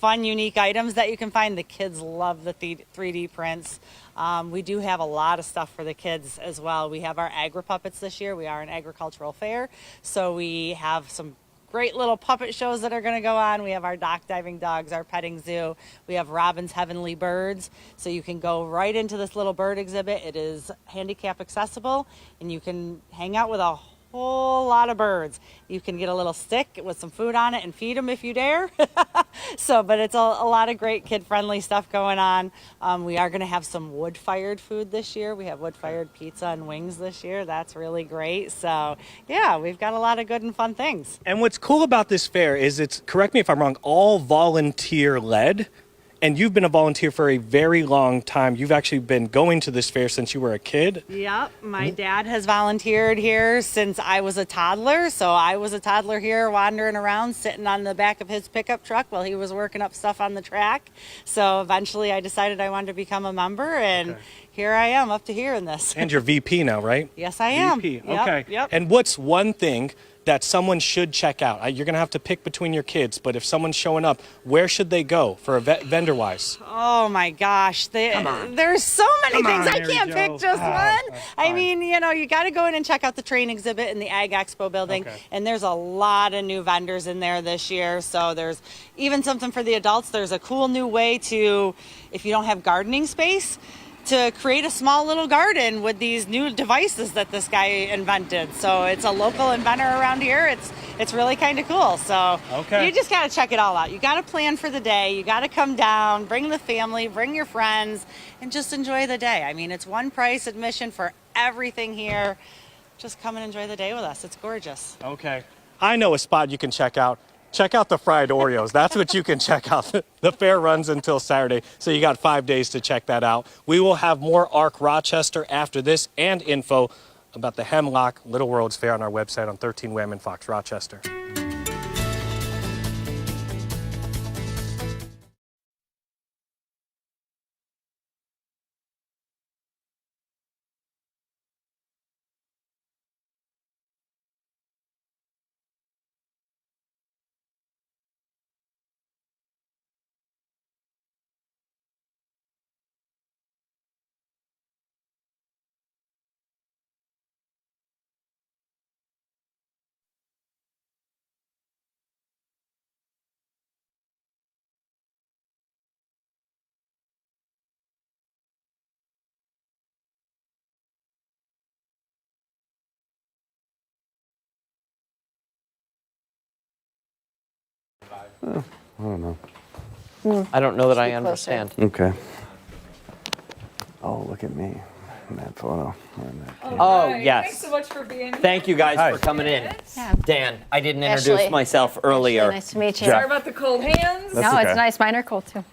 S15: fun, unique items that you can find. The kids love the 3D prints. We do have a lot of stuff for the kids as well. We have our agri-puppets this year. We are an agricultural fair, so we have some great little puppet shows that are going to go on. We have our dock diving dogs, our petting zoo. We have Robin's Heavenly Birds. So you can go right into this little bird exhibit. It is handicap accessible, and you can hang out with a whole lot of birds. You can get a little stick with some food on it and feed them if you dare. But it's a lot of great kid-friendly stuff going on. We are going to have some wood-fired food this year. We have wood-fired pizza and wings this year. That's really great. So, yeah, we've got a lot of good and fun things.
S6: And what's cool about this fair is it's, correct me if I'm wrong, all volunteer-led. And you've been a volunteer for a very long time. You've actually been going to this fair since you were a kid.
S15: Yep, my dad has volunteered here since I was a toddler. So I was a toddler here wandering around, sitting on the back of his pickup truck while he was working up stuff on the track. So eventually I decided I wanted to become a member, and here I am up to here in this.
S6: And you're VP now, right?
S15: Yes, I am.
S6: VP,
S15: Yep,
S6: okay.
S15: Yep.
S6: And what's one thing that someone should check out? You're going to have to pick between your kids, but if someone's showing up, where should they go for vendor-wise?
S15: Oh my gosh, there's so many things. I can't pick just one. I mean, you know, you got to go in and check out the train exhibit in the Ag Expo building. And there's a lot of new vendors in there this year. So there's even something for the adults. There's a cool new way to, if you don't have gardening space, to create a small little garden with these new devices that this guy invented. So it's a local inventor around here. It's really kind of cool. So you just got to check it all out. You got to plan for the day. You got to come down, bring the family, bring your friends, and just enjoy the day. I mean, it's one price admission for everything here. Just come and enjoy the day with us. It's gorgeous.
S6: Okay. I know a spot you can check out. Check out the fried Oreos. That's what you can check out. The fair runs until Saturday, so you got 5 days to check that out. We will have more ARC Rochester after this and info about the Hemlock Little Worlds Fair on our website on 13 Wham and Fox Rochester.
S16: I don't know.
S2: I don't know that I understand.
S16: Okay. Oh, look at me in that photo.
S2: Oh, yes.
S1: Thanks so much for being here.
S2: Thank you guys for coming in. Dan, I didn't introduce myself earlier.
S17: Nice to meet you.
S1: Sorry about the cold hands.
S17: No, it's nice. Mine are cold too.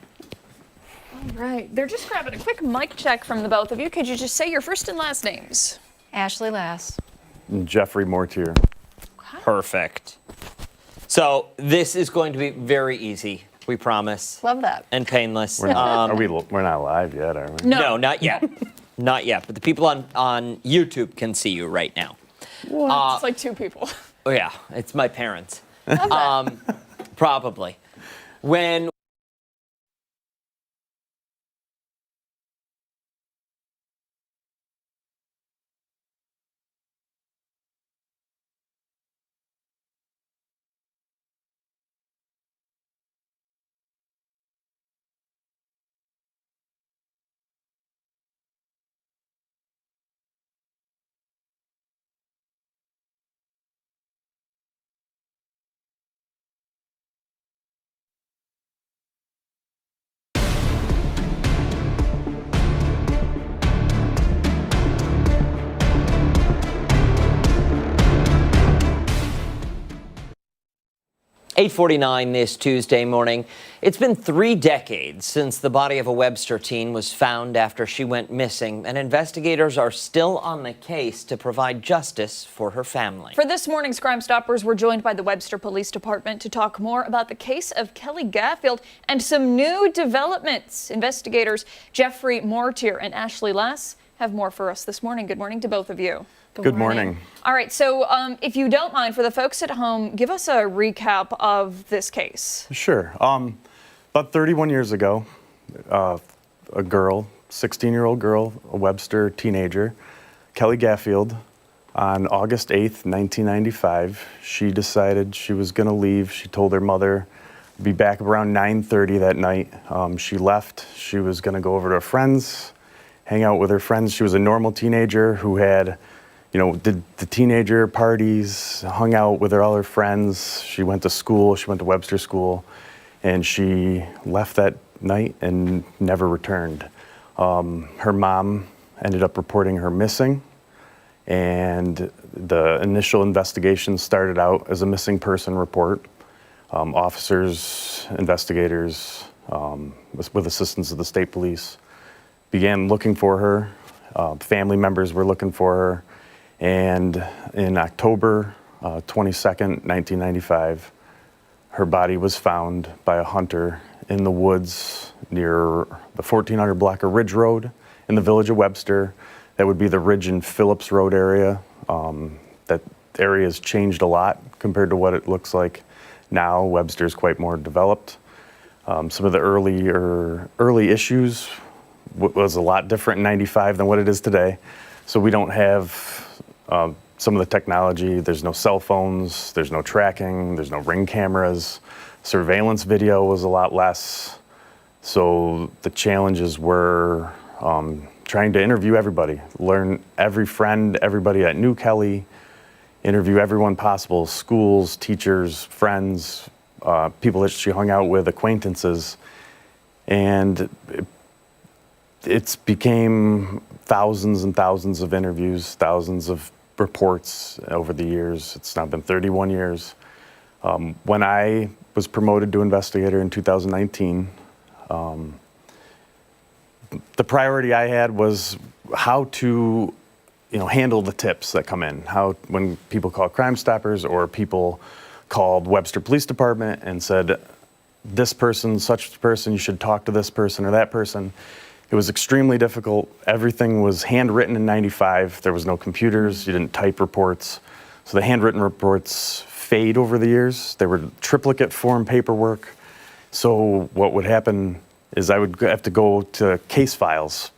S1: All right. They're just grabbing a quick mic check from the both of you. Could you just say your first and last names?
S17: Ashley Lass.
S16: Jeffrey Mortier.
S2: Perfect. So this is going to be very easy, we promise.
S17: Love that.
S2: And painless.
S16: We're not, we're not live yet, are we?
S2: No, not yet. Not yet. But the people on YouTube can see you right now.
S1: It's like two people.
S2: Oh, yeah, it's my parents. Probably. When .8:49 this Tuesday morning. It's been 3 decades since the body of a Webster teen was found after she went missing, and investigators are still on the case to provide justice for her family.
S1: For this morning's Crime Stoppers, we're joined by the Webster Police Department to talk more about the case of Kelley Gaffield and some new developments. Investigators Jeffrey Mortier and Ashley Lass have more for us this morning. Good morning to both of you.
S16: Good morning.
S1: All right, so if you don't mind, for the folks at home, give us a recap of this case.
S16: Sure. About 31 years ago, a girl, 16-year-old girl, a Webster teenager, Kelley Gaffield, on August 8th, 1995, she decided she was going to leave. She told her mother to be back around 9:30 that night. She left. She was going to go over to her friends, hang out with her friends. She was a normal teenager who had, did the teenager parties, hung out with all her friends. She went to school, she went to Webster School, and she left that night and never returned. Her mom ended up reporting her missing, and the initial investigation started out as a missing person report. Officers, investigators, with assistance of the state police, began looking for her. Family members were looking for her. And in October 22nd, 1995, her body was found by a hunter in the woods near the 1400 block of Ridge Road in the village of Webster. That would be the Ridge and Phillips Road area. That area has changed a lot compared to what it looks like now. Webster's quite more developed. Some of the early issues was a lot different in 95 than what it is today. So we don't have some of the technology. There's no cell phones, there's no tracking, there's no ring cameras. Surveillance video was a lot less. So the challenges were trying to interview everybody, learn every friend, everybody that knew Kelley, interview everyone possible, schools, teachers, friends, people that she hung out with, acquaintances. And it's became thousands and thousands of interviews, thousands of reports over the years. It's now been 31 years. When I was promoted to investigator in 2019, the priority I had was how to handle the tips that come in. How, when people call Crime Stoppers or people called Webster Police Department and said, this person, such person, you should talk to this person or that person. It was extremely difficult. Everything was handwritten in 95. There was no computers. You didn't type reports. So the handwritten reports fade over the years. They were triplicate form paperwork. So what would happen is I would have to go to case files,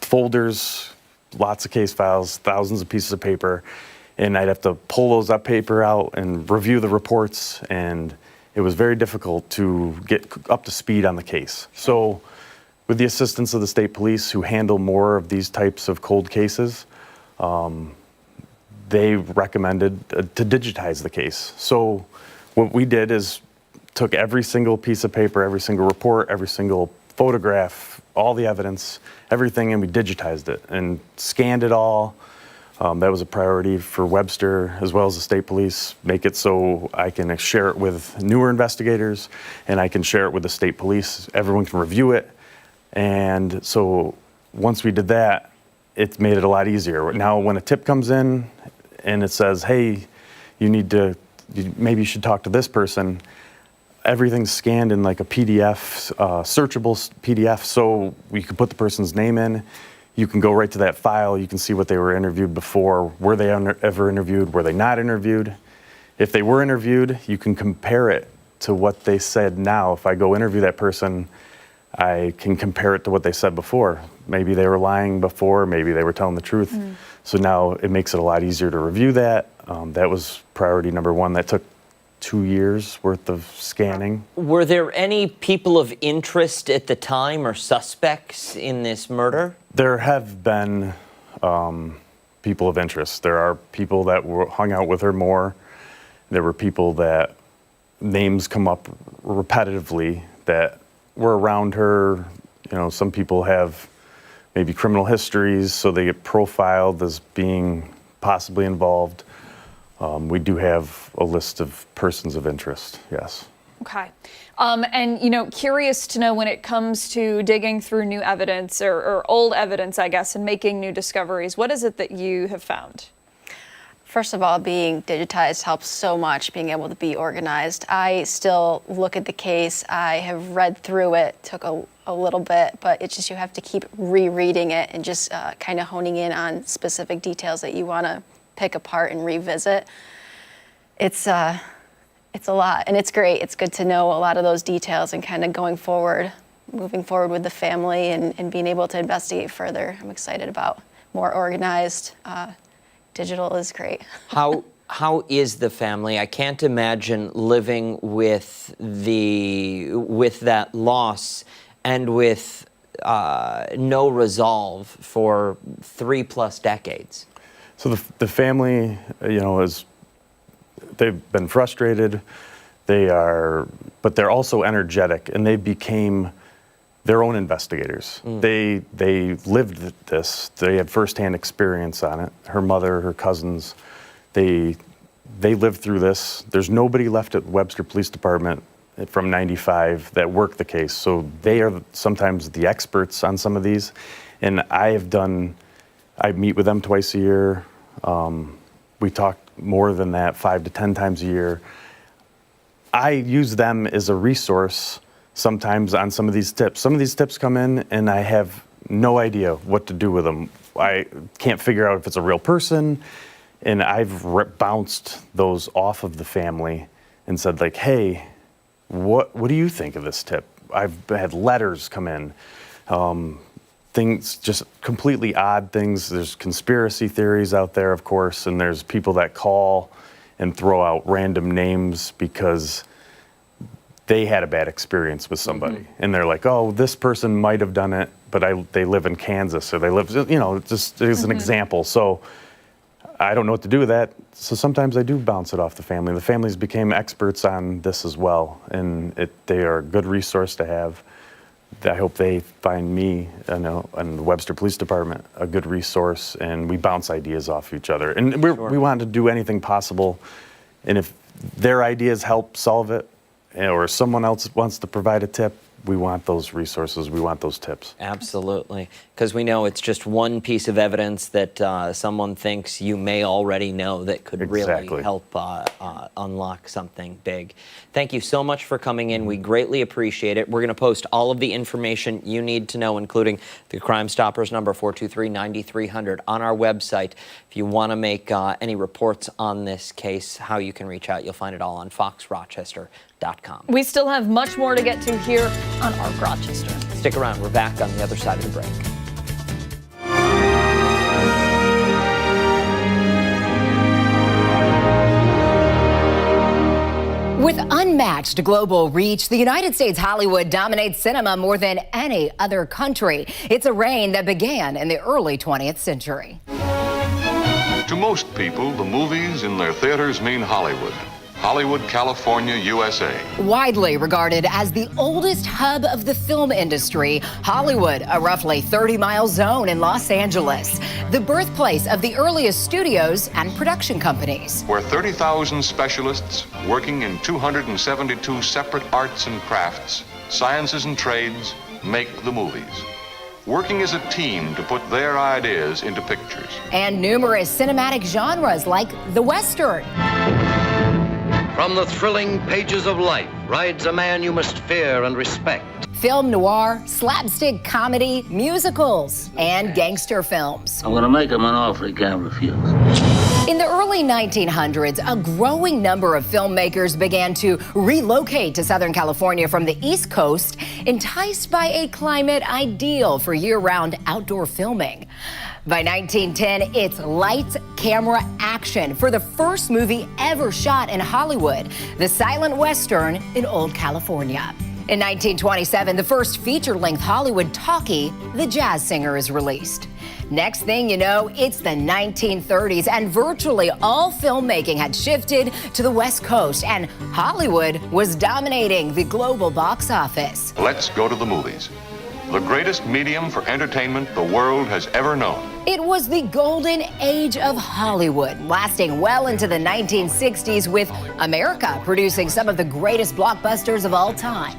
S16: folders, lots of case files, thousands of pieces of paper, and I'd have to pull those up paper out and review the reports, and it was very difficult to get up to speed on the case. So with the assistance of the state police, who handle more of these types of cold cases, they recommended to digitize the case. So what we did is took every single piece of paper, every single report, every single photograph, all the evidence, everything, and we digitized it and scanned it all. That was a priority for Webster as well as the state police. Make it so I can share it with newer investigators and I can share it with the state police. Everyone can review it. And so once we did that, it made it a lot easier. Now when a tip comes in and it says, hey, maybe you should talk to this person, everything's scanned in like a PDF, searchable PDF, so we can put the person's name in. You can go right to that file. You can see what they were interviewed before. Were they ever interviewed? Were they not interviewed? if they were interviewed, you can compare it to what they said now. If I go interview that person, I can compare it to what they said before. Maybe they were lying before, maybe they were telling the truth. So now it makes it a lot easier to review that. That was priority number one. That took 2 years worth of scanning.
S2: Were there any people of interest at the time or suspects in this murder?
S16: There have been people of interest. There are people that hung out with her more. There were people that names come up repetitively that were around her. You know, some people have maybe criminal histories, so they get profiled as being possibly involved. We do have a list of persons of interest, yes.
S1: Okay. And, you know, curious to know when it comes to digging through new evidence or old evidence, I guess, and making new discoveries, what is it that you have found?
S17: First of all, being digitized helps so much, being able to be organized. I still look at the case. I have read through it, took a little bit, but it's just you have to keep rereading it and just kind of honing in on specific details that you want to pick apart and revisit. It's a lot, and it's great. It's good to know a lot of those details and kind of moving forward with the family and being able to investigate further. I'm excited about more organized. Digital is great.
S2: How is the family? I can't imagine living with that loss and with no resolve for 3+ decades.
S16: So the family, you know, they've been frustrated. But they're also energetic, and they became their own investigators. They lived this. They had firsthand experience on it. Her mother, her cousins, they lived through this. There's nobody left at Webster Police Department from '95 that worked the case. So they are sometimes the experts on some of these. And I meet with them twice a year. We talk more than that, 5 to 10 times a year. I use them as a resource sometimes on some of these tips. Some of these tips come in and I have no idea what to do with them. I can't figure out if it's a real person, and I've bounced those off of the family and said, like, hey, what do you think of this tip? I've had letters come in, things, just completely odd things. There's conspiracy theories out there, of course, and there's people that call and throw out random names because they had a bad experience with somebody. And they're like, oh, this person might have done it, but they live in Kansas, or they live, you know, just as an example. So I don't know what to do with that. So sometimes I do bounce it off the family. The families became experts on this as well, and they are a good resource to have. I hope they find me, you know, and the Webster Police Department a good resource, and we bounce ideas off each other. And we want to do anything possible, and if their ideas help solve it, or someone else wants to provide a tip, we want those resources, we want those tips.
S2: Absolutely, because we know it's just one piece of evidence that someone thinks you may already know that could really help unlock something big. Thank you so much for coming in. We greatly appreciate it. We're going to post all of the information you need to know, including the Crime Stoppers number 423-9300 on our website. If you want to make any reports on this case, how you can reach out, you'll find it all on foxrochester.com.
S1: We still have much more to get to here on Arc Rochester.
S2: Stick around. We're back on the other side of the break.
S18: With unmatched global reach, the United States Hollywood dominates cinema more than any other country. It's a reign that began in the early 20th century.
S19: To most people, the movies in their theaters mean Hollywood. Hollywood, California, USA.
S18: Widely regarded as the oldest hub of the film industry, Hollywood, a roughly 30-mile zone in Los Angeles, the birthplace of the earliest studios and production companies.
S19: Where 30,000 specialists working in 272 separate arts and crafts, sciences and trades make the movies. Working as a team to put their ideas into pictures.
S18: And numerous cinematic genres like the Western.
S20: From the thrilling pages of life rides a man you must fear and respect.
S18: Film noir, slapstick comedy, musicals, and gangster films.
S20: I'm gonna make him an offer he can't refuse.
S18: In the early 1900s, a growing number of filmmakers began to relocate to Southern California from the East Coast, enticed by a climate ideal for year-round outdoor filming. By 1910, it's lights, camera, action for the first movie ever shot in Hollywood, the silent western in Old California. In 1927, the first feature-length Hollywood talkie, The Jazz Singer, is released. Next thing you know, it's the 1930s, and virtually all filmmaking had shifted to the West Coast, and Hollywood was dominating the global box office.
S19: Let's go to the movies. The greatest medium for entertainment the world has ever known.
S18: It was the golden age of Hollywood, lasting well into the 1960s, with America producing some of the greatest blockbusters of all time.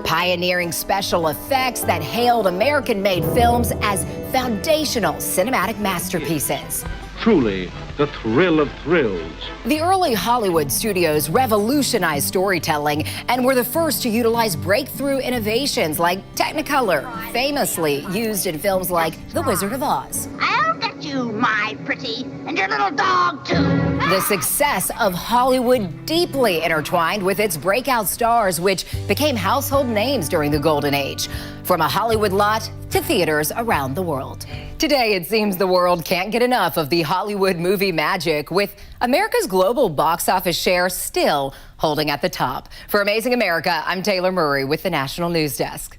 S18: Pioneering special effects that hailed American-made films as foundational cinematic masterpieces.
S21: Truly, the thrill of thrills.
S18: The early Hollywood studios revolutionized storytelling and were the first to utilize breakthrough innovations like Technicolor, famously used in films like The Wizard of Oz.
S22: I'll get you, my pretty, and your little dog, too.
S18: The success of Hollywood deeply intertwined with its breakout stars, which became household names during the Golden Age, from a Hollywood lot to theaters around the world. Today, it seems the world can't get enough of the Hollywood movie magic, with America's global box office share still holding at the top. For Amazing America, I'm Taylor Murray with the National News Desk.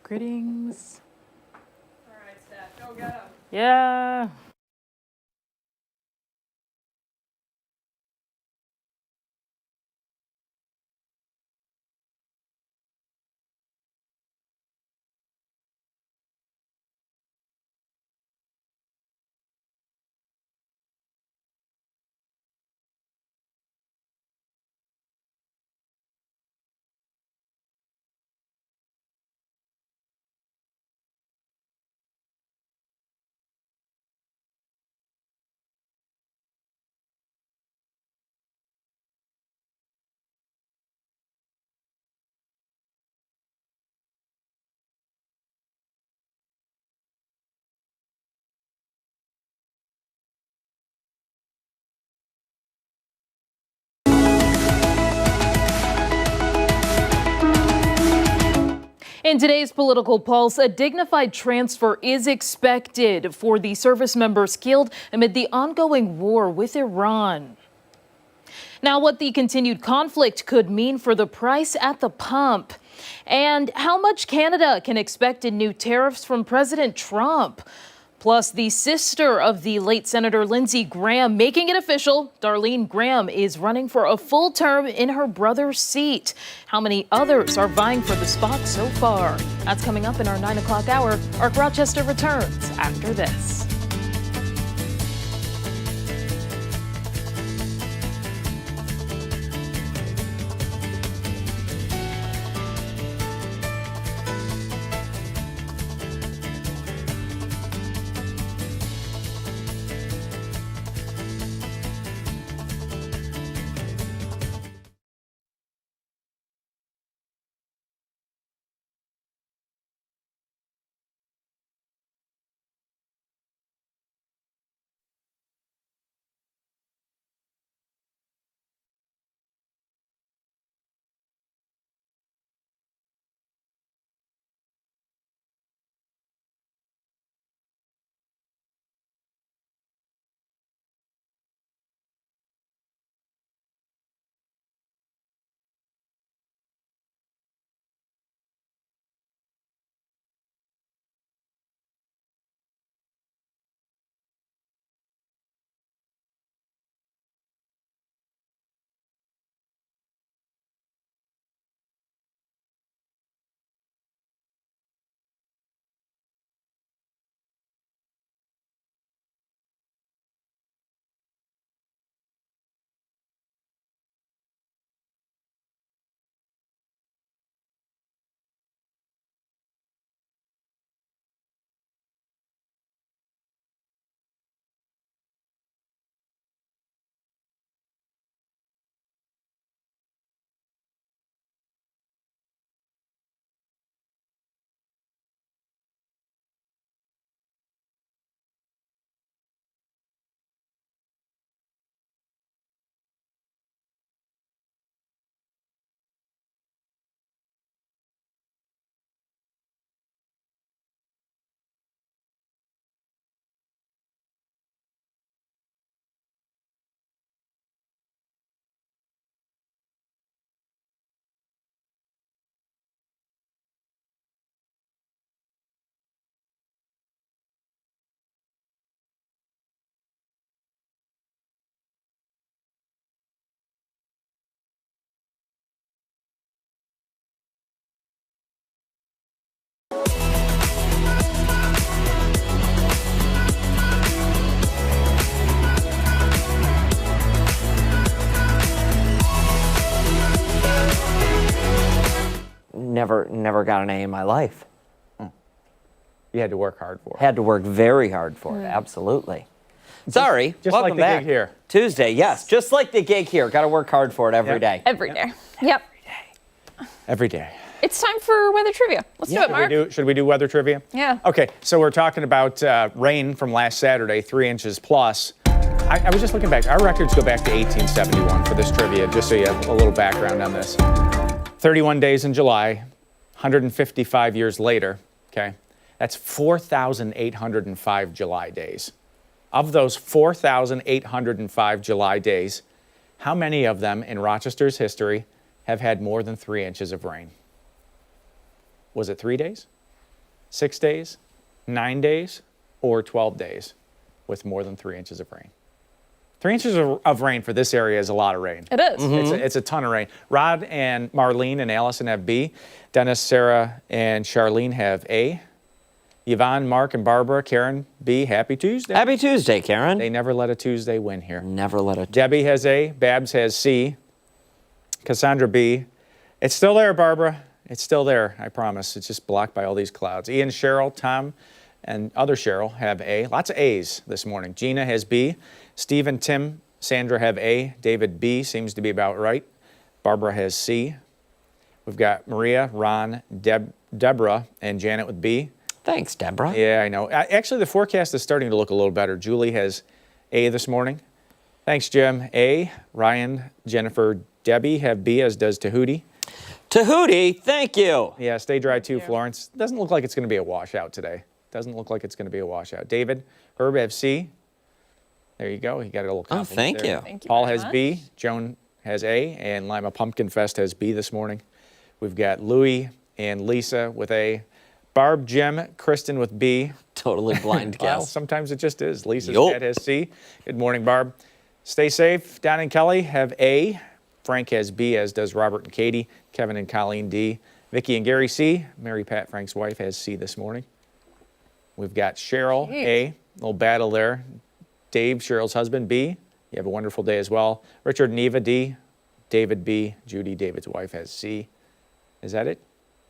S3: Greetings.
S1: All right, Steph, go get 'em.
S3: Yeah. In today's political pulse, a dignified transfer is expected for the service members killed amid the ongoing war with Iran. Now, what the continued conflict could mean for the price at the pump, and how much Canada can expect in new tariffs from President Trump. Plus, the sister of the late Senator Lindsey Graham making it official. Darlene Graham is running for a full term in her brother's seat. How many others are vying for the spot so far? That's coming up in our 9 o'clock hour. ARC Rochester returns after this.
S2: never got an A in my life.
S9: You had to work hard for it.
S2: Had to work very hard for it, absolutely. Sorry,
S9: just
S2: welcome
S9: like the
S2: back.
S9: gig here.
S2: Tuesday, yes, just like the gig here. Got to work hard for it every day.
S1: Every day. Yep.
S9: Every day.
S1: It's time for weather trivia. Let's do it, Mark.
S9: Should we do weather trivia?
S1: Yeah.
S9: Okay, so we're talking about rain from last Saturday, 3 inches plus. I was just looking back. Our records go back to 1871 for this trivia, just so you have a little background on this. 31 days in July, 155 years later, okay? That's 4,805 July days. Of those 4,805 July days, how many of them in Rochester's history have had more than 3 inches of rain? Was it 3 days, 6 days, 9 days, or 12 days with more than 3 inches of rain? 3 inches of rain for this area is a lot of rain.
S1: It is.
S9: It's a ton of rain. Rod and Marlene and Allison have B. Dennis, Sarah, and Charlene have A. Yvonne, Mark, and Barbara, Karen, B. Happy Tuesday.
S2: Happy Tuesday, Karen.
S9: They never let a Tuesday win here.
S2: Never let a
S9: Debbie has A. Babs has C. Cassandra, B. It's still there, Barbara. It's still there, I promise. It's just blocked by all these clouds. Ian, Cheryl, Tom, and other Cheryl have A. Lots of A's this morning. Gina has B. Steve and Tim, Sandra have A. David, B. Seems to be about right. Barbara has C. We've got Maria, Ron, Deborah, and Janet with B.
S2: Thanks, Deborah.
S9: Yeah, I know. Actually, the forecast is starting to look a little better. Julie has A this morning. Thanks, Jim. A. Ryan, Jennifer, Debbie have B, as does Tahuti.
S2: Tahuti, thank you.
S9: Yeah, stay dry too, Florence. Doesn't look like it's going to be a washout today. Doesn't look like it's going to be a washout. David, Herb have C. There you go. He got a little compliment
S2: thank
S9: there.
S2: you.
S1: Thank you
S9: Paul
S1: very
S9: has
S1: much.
S9: B. Joan has A. And Lima Pumpkin Fest has B this morning. We've got Louie and Lisa with A. Barb, Jim, Kristen with B.
S2: Totally blind guess.
S9: Well, sometimes it just is. Lisa's
S2: Yup.
S9: dad has C. Good morning, Barb. Stay safe. Don and Kelly have A. Frank has B, as does Robert and Katie. Kevin and Colleen, D. Vicky and Gary, C. Mary Pat, Frank's wife, has C this morning. We've got Cheryl, A. Little battle there. Dave, Cheryl's husband, B. You have a wonderful day as well. Richard and Eva, D. David, B. Judy, David's wife, has C. Is that it?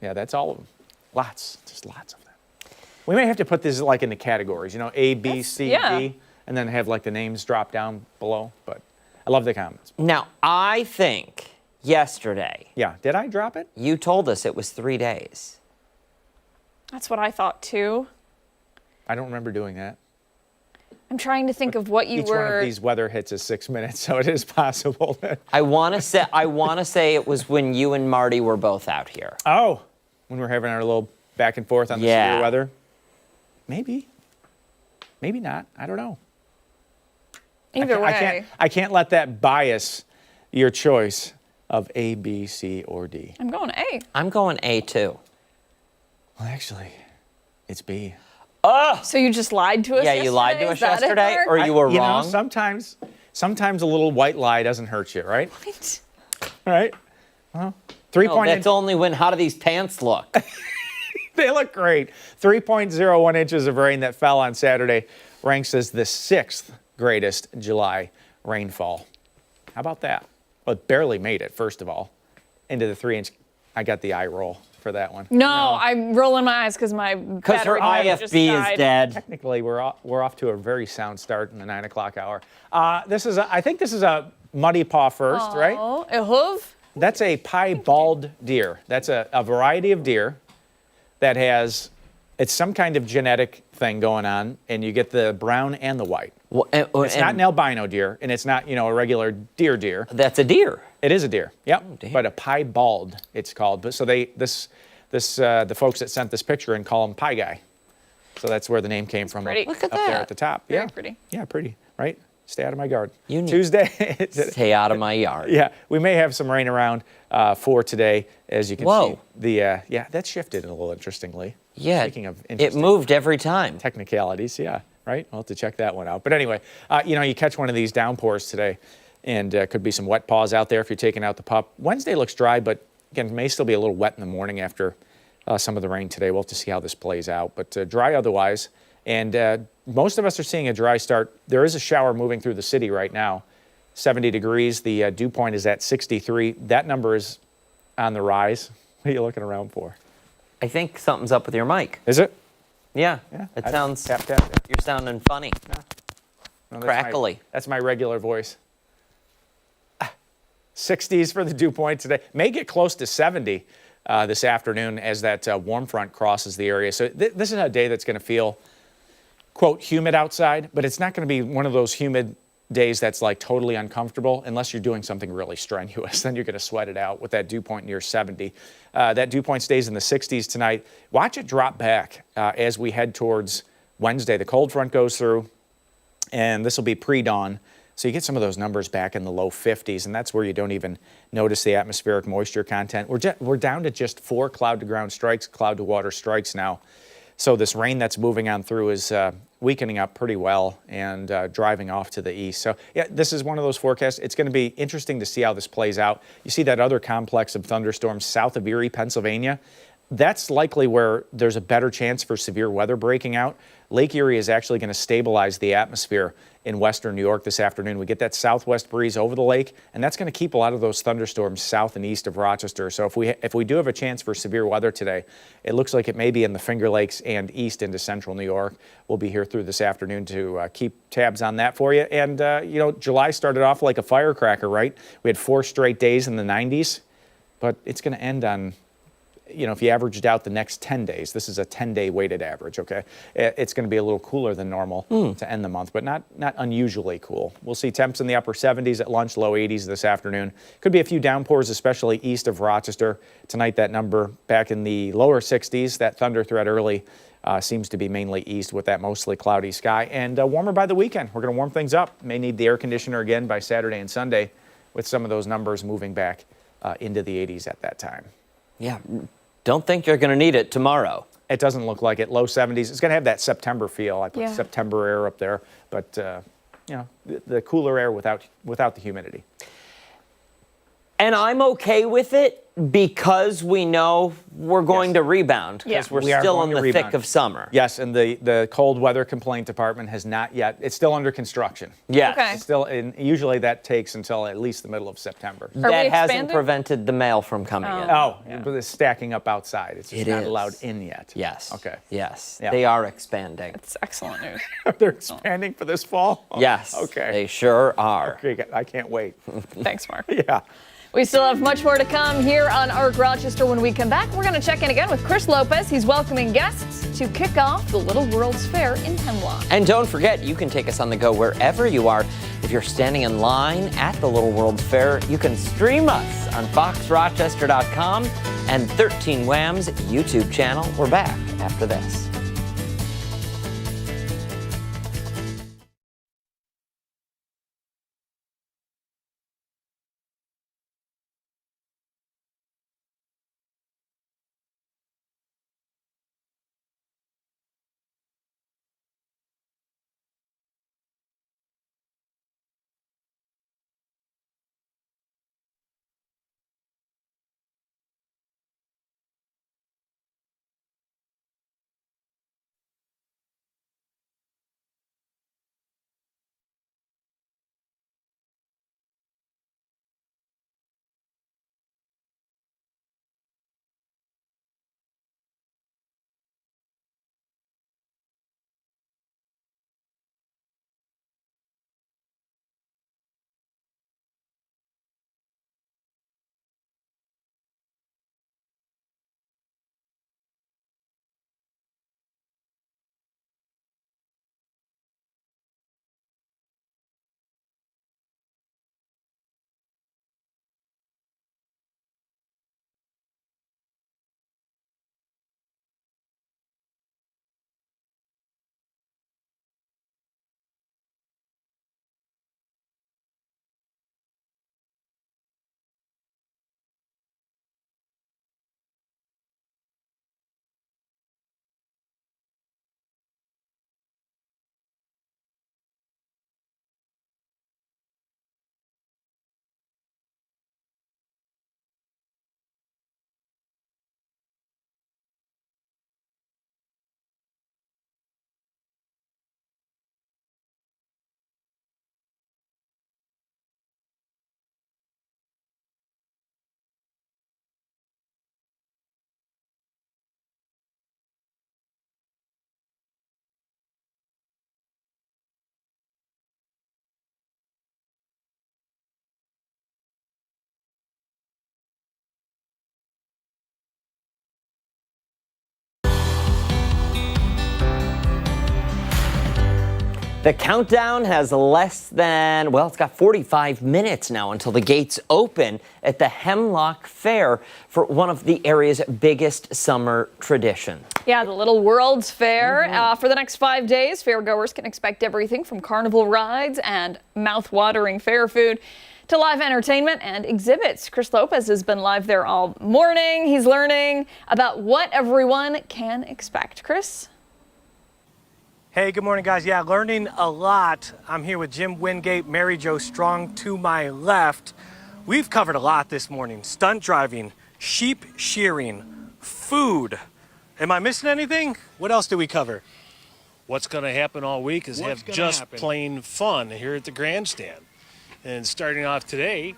S9: Yeah, that's all of them. Lots, just lots of them. We may have to put this like in the categories, A, B, C, D, and then have like the names drop down below. But I love the comments.
S2: Now, I think yesterday.
S9: Yeah, did I drop it?
S2: You told us it was 3 days.
S1: That's what I thought too.
S9: I don't remember doing that.
S1: I'm trying to think of what you
S9: Each
S1: were.
S9: one of these weather hits is 6 minutes, so it is possible that.
S2: I want to say it was when you and Marty were both out here.
S9: Oh, when we're having our little back and forth on the severe weather. Maybe. Maybe not. I don't know.
S1: Either way.
S9: I can't let that bias your choice of A, B, C, or D.
S1: I'm going A.
S2: I'm going A too.
S9: Well, actually, it's B.
S2: Oh!
S1: So you just lied to us
S2: Yeah,
S1: yesterday?
S2: you lied to us
S1: Is that it,
S2: yesterday,
S1: Mark?
S2: or you were wrong?
S9: Sometimes a little white lie doesn't hurt you, right?
S1: What?
S9: Right? Well, 3
S2: No,
S9: point.
S2: that's only when, how do these pants look?
S9: They look great. 3.01 inches of rain that fell on Saturday ranks as the 6th greatest July rainfall. How about that? Well, it barely made it, first of all, into the 3-inch. I got the eye roll for that one.
S1: No, I'm rolling my eyes because my battery just died.
S2: dead.
S9: Technically, we're off to a very sound start in the 9 o'clock hour. I think this is a muddy paw first, right?
S1: Oh, a hoof?
S9: That's a piebald deer. That's a variety of deer that has, it's some kind of genetic thing going on, and you get the brown and the white.
S2: Well,
S9: It's not an albino deer, and it's not, a regular deer.
S2: That's a deer.
S9: It is a deer, yep. But a piebald, it's called. But so the folks that sent this picture in call him Pie Guy. So that's where the name came from.
S1: Pretty.
S2: Look at
S9: up there
S2: that.
S9: at the top.
S1: Very
S9: Yeah,
S1: pretty.
S9: Yeah, pretty, right? Stay out of my garden.
S2: You need
S9: Tuesday.
S2: Stay out of my yard.
S9: Yeah, we may have some rain around for today, as you can
S2: Whoa.
S9: see. That shifted a little interestingly.
S2: Yeah,
S9: Speaking of
S2: it
S9: interesting
S2: moved every time.
S9: technicalities, yeah, right? We'll have to check that one out. But anyway, you catch one of these downpours today, and could be some wet paws out there if you're taking out the pup. Wednesday looks dry, but again, may still be a little wet in the morning after some of the rain today. We'll have to see how this plays out, but dry otherwise. And most of us are seeing a dry start. There is a shower moving through the city right now, 70 degrees. The dew point is at 63. That number is on the rise. What are you looking around for?
S2: I think something's up with your mic.
S9: Is it?
S2: Yeah. It sounds. Tap, tap. You're sounding funny.
S9: No, that's
S2: Crackly.
S9: That's my regular voice. 60s for the dew point today. May get close to 70 this afternoon as that warm front crosses the area. So this is a day that's going to feel, quote, humid outside, but it's not going to be one of those humid days that's like totally uncomfortable unless you're doing something really strenuous. Then you're going to sweat it out with that dew point near 70. That dew point stays in the 60s tonight. Watch it drop back as we head towards Wednesday. The cold front goes through, and this will be pre-dawn. So you get some of those numbers back in the low 50s, and that's where you don't even notice the atmospheric moisture content. We're down to just 4 cloud-to-ground strikes, cloud-to-water strikes now. So this rain that's moving on through is weakening up pretty well and driving off to the east. So yeah, this is one of those forecasts. It's going to be interesting to see how this plays out. You see that other complex of thunderstorms south of Erie, Pennsylvania. That's likely where there's a better chance for severe weather breaking out. Lake Erie is actually going to stabilize the atmosphere in western New York this afternoon. We get that southwest breeze over the lake, and that's going to keep a lot of those thunderstorms south and east of Rochester. So if we do have a chance for severe weather today, it looks like it may be in the Finger Lakes and east into central New York. We'll be here through this afternoon to keep tabs on that for you. And, July started off like a firecracker, right? We had 4 straight days in the 90s, but it's going to end on, if you averaged out the next 10 days, this is a 10-day weighted average, okay? It's going to be a little cooler than normal to end the month, but not unusually cool. We'll see temps in the upper 70s at lunch, low 80s this afternoon. Could be a few downpours, especially east of Rochester. Tonight, that number back in the lower 60s. That thunder threat early seems to be mainly east with that mostly cloudy sky. And warmer by the weekend. We're going to warm things up. May need the air conditioner again by Saturday and Sunday with some of those numbers moving back into the 80s at that time.
S2: Yeah. Don't think you're going to need it tomorrow.
S9: It doesn't look like it. Low 70s. It's going to have that September feel. I put September air up there, but the cooler air without the humidity.
S2: And I'm okay with it because we know we're going to rebound because we're still in the thick of summer.
S9: Yes, and the cold weather complaint department has not yet. It's still under construction.
S2: Yes.
S1: Okay.
S9: It's still, and usually that takes until at least the middle of September.
S2: That hasn't prevented the mail from coming in.
S9: But it's stacking up outside. It's just not allowed in yet.
S2: Yes.
S9: Okay.
S2: Yes.
S9: Yeah.
S2: They are expanding.
S1: It's excellent news.
S9: They're expanding for this fall?
S2: Yes.
S9: Okay.
S2: They sure are.
S9: Okay, I can't wait.
S1: Thanks, Mark.
S9: Yeah.
S1: We still have much more to come here on ARC Rochester. When we come back, we're going to check in again with Chris Lopez. He's welcoming guests to kick off the Little World's Fair in Hemlock.
S2: And don't forget, you can take us on the go wherever you are. If you're standing in line at the Little World's Fair, you can stream us on foxrochester.com and 13 Wham's YouTube channel. We're back after this. The countdown has less than, well, it's got 45 minutes now until the gates open at the Hemlock Fair for one of the area's biggest summer tradition.
S1: Yeah, the Little World's Fair. For the next 5 days, fairgoers can expect everything from carnival rides and mouth-watering fair food to live entertainment and exhibits. Chris Lopez has been live there all morning. He's learning about what everyone can expect. Chris?
S6: Hey, good morning, guys. Yeah, learning a lot. I'm here with Jim Wingate, Mary Jo Strong to my left. We've covered a lot this morning. Stunt driving, sheep shearing, food. Am I missing anything? What else did we cover?
S4: What's going to happen all week is have just plain fun here at the grandstand. And starting off today,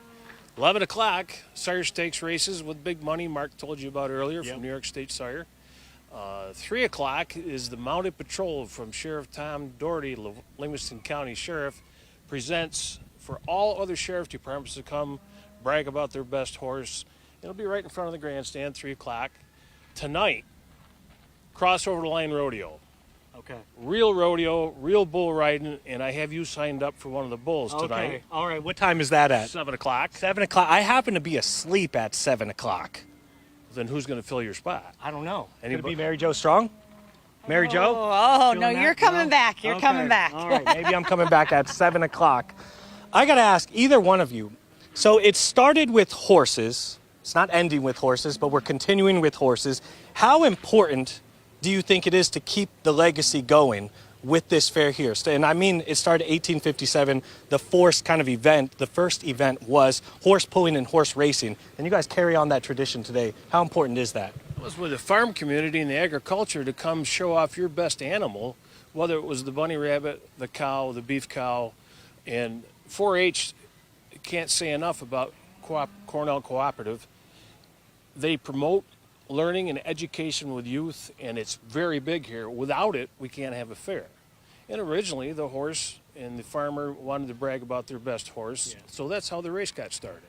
S4: 11 o'clock, Sire Stakes races with big money Mark told you about earlier from New York State Sire. 3 o'clock is the Mounted Patrol from Sheriff Tom Doherty, Livingston County Sheriff, presents for all other sheriff departments to come brag about their best horse. It'll be right in front of the grandstand, 3 o'clock. Tonight, Crossover Line Rodeo.
S6: Okay.
S4: Real rodeo, real bull riding, and I have you signed up for one of the bulls tonight.
S6: Okay. All right. What time is that at?
S4: 7 o'clock.
S6: 7 o'clock. I happen to be asleep at 7 o'clock.
S4: Then who's going to fill your spot?
S6: I don't know. Could it be Mary Jo Strong? Mary Jo?
S15: Oh, no, you're coming back. You're coming back.
S6: All right, maybe I'm coming back at 7 o'clock. I got to ask either one of you. So it started with horses. It's not ending with horses, but we're continuing with horses. How important do you think it is to keep the legacy going with this fair here? And I mean, it started 1857. The first event was horse pulling and horse racing. And you guys carry on that tradition today. How important is that?
S4: It was with the farm community and the agriculture to come show off your best animal, whether it was the bunny rabbit, the cow, the beef cow, and 4-H can't say enough about Cornell Cooperative. They promote learning and education with youth, and it's very big here. Without it, we can't have a fair. And originally, the horse and the farmer wanted to brag about their best horse, so that's how the race got started.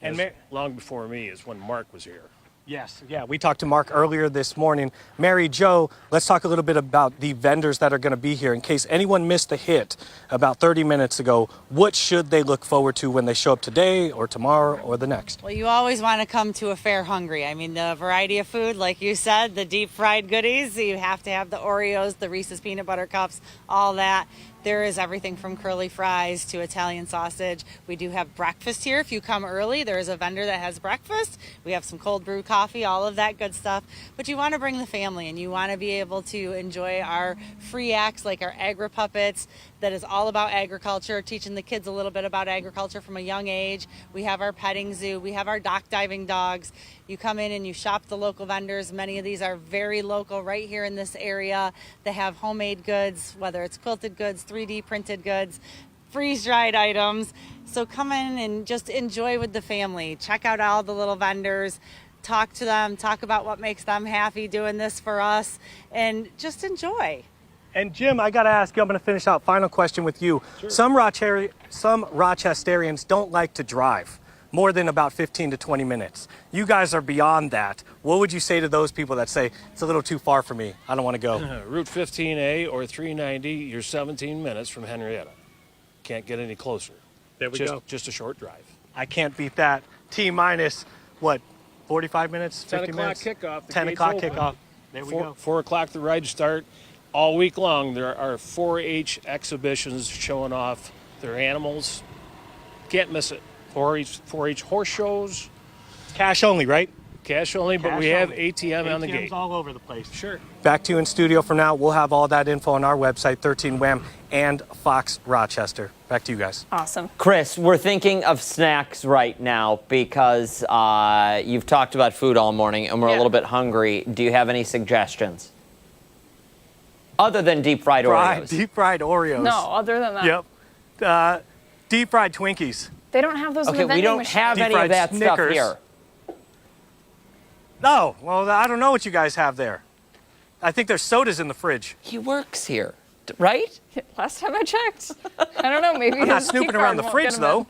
S4: And long before me is when Mark was here.
S6: Yes, yeah, we talked to Mark earlier this morning. Mary Jo, let's talk a little bit about the vendors that are going to be here. In case anyone missed the hit about 30 minutes ago, what should they look forward to when they show up today or tomorrow or the next?
S15: Well, you always want to come to a fair hungry. I mean, the variety of food, like you said, the deep fried goodies, you have to have the Oreos, the Reese's peanut butter cups, all that. There is everything from curly fries to Italian sausage. We do have breakfast here. If you come early, there is a vendor that has breakfast. We have some cold brew coffee, all of that good stuff. But you want to bring the family and you want to be able to enjoy our free acts like our agri puppets that is all about agriculture, teaching the kids a little bit about agriculture from a young age. We have our petting zoo. We have our dock diving dogs. You come in and you shop the local vendors. Many of these are very local right here in this area. They have homemade goods, whether it's quilted goods, 3D printed goods, freeze-dried items. So come in and just enjoy with the family. Check out all the little vendors. Talk to them. Talk about what makes them happy doing this for us. And just enjoy.
S6: And Jim, I got to ask you, I'm going to finish out final question with you. Sure. Some Rochesterians don't like to drive more than about 15 to 20 minutes. You guys are beyond that. What would you say to those people that say, it's a little too far for me, I don't want to go?
S4: Route 15A or 390, you're 17 minutes from Henrietta. Can't get any closer.
S6: There we go.
S4: Just a short drive.
S6: I can't beat that. T-minus, what, 45 minutes, 50 minutes?
S4: 10 o'clock kickoff.
S6: 10 o'clock kickoff. There we go.
S4: 4 o'clock the ride start. All week long, there are 4-H exhibitions showing off their animals. Can't miss it. 4-H horse shows.
S6: Cash only, right?
S4: Cash only, but we have ATM on the gate.
S6: ATMs all over the place.
S4: Sure.
S6: Back to you in studio for now. We'll have all that info on our website, 13WHAM and Fox Rochester. Back to you guys.
S1: Awesome.
S2: Chris, we're thinking of snacks right now because you've talked about food all morning and we're a little bit hungry. Do you have any suggestions? Other than deep-fried Oreos.
S6: Deep-fried Oreos.
S1: No, other than that.
S6: Yep. Deep-fried Twinkies.
S1: They don't have those in the
S2: Okay,
S1: vending
S2: we don't
S1: machine.
S2: have any of that
S6: Snickers.
S2: stuff here.
S6: No, well, I don't know what you guys have there. I think there's sodas in the fridge.
S2: He works here, right?
S1: Last time I checked. I don't know, maybe
S6: I'm not
S1: his
S6: snooping
S1: key
S6: around
S1: card
S6: the
S1: won't
S6: fridge,
S1: get him
S6: though.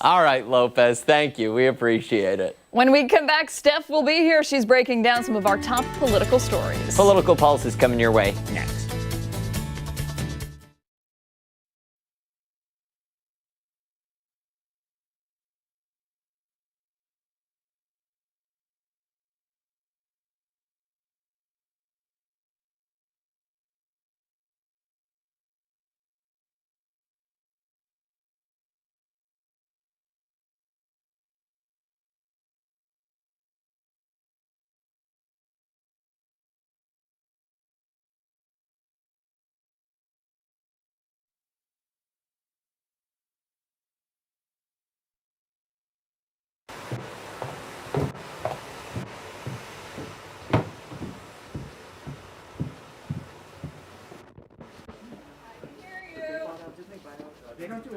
S2: All right, Lopez, thank you. We appreciate it.
S1: When we come back, Steph will be here. She's breaking down some of our top political stories.
S2: Political Pulse is coming your way next.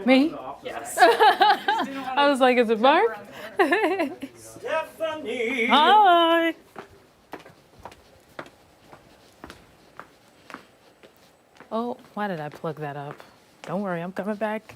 S3: Me? Yes. I was like, is it Mark?
S5: Stephanie!
S3: Hi. Oh, why did I plug that up? Don't worry, I'm coming back.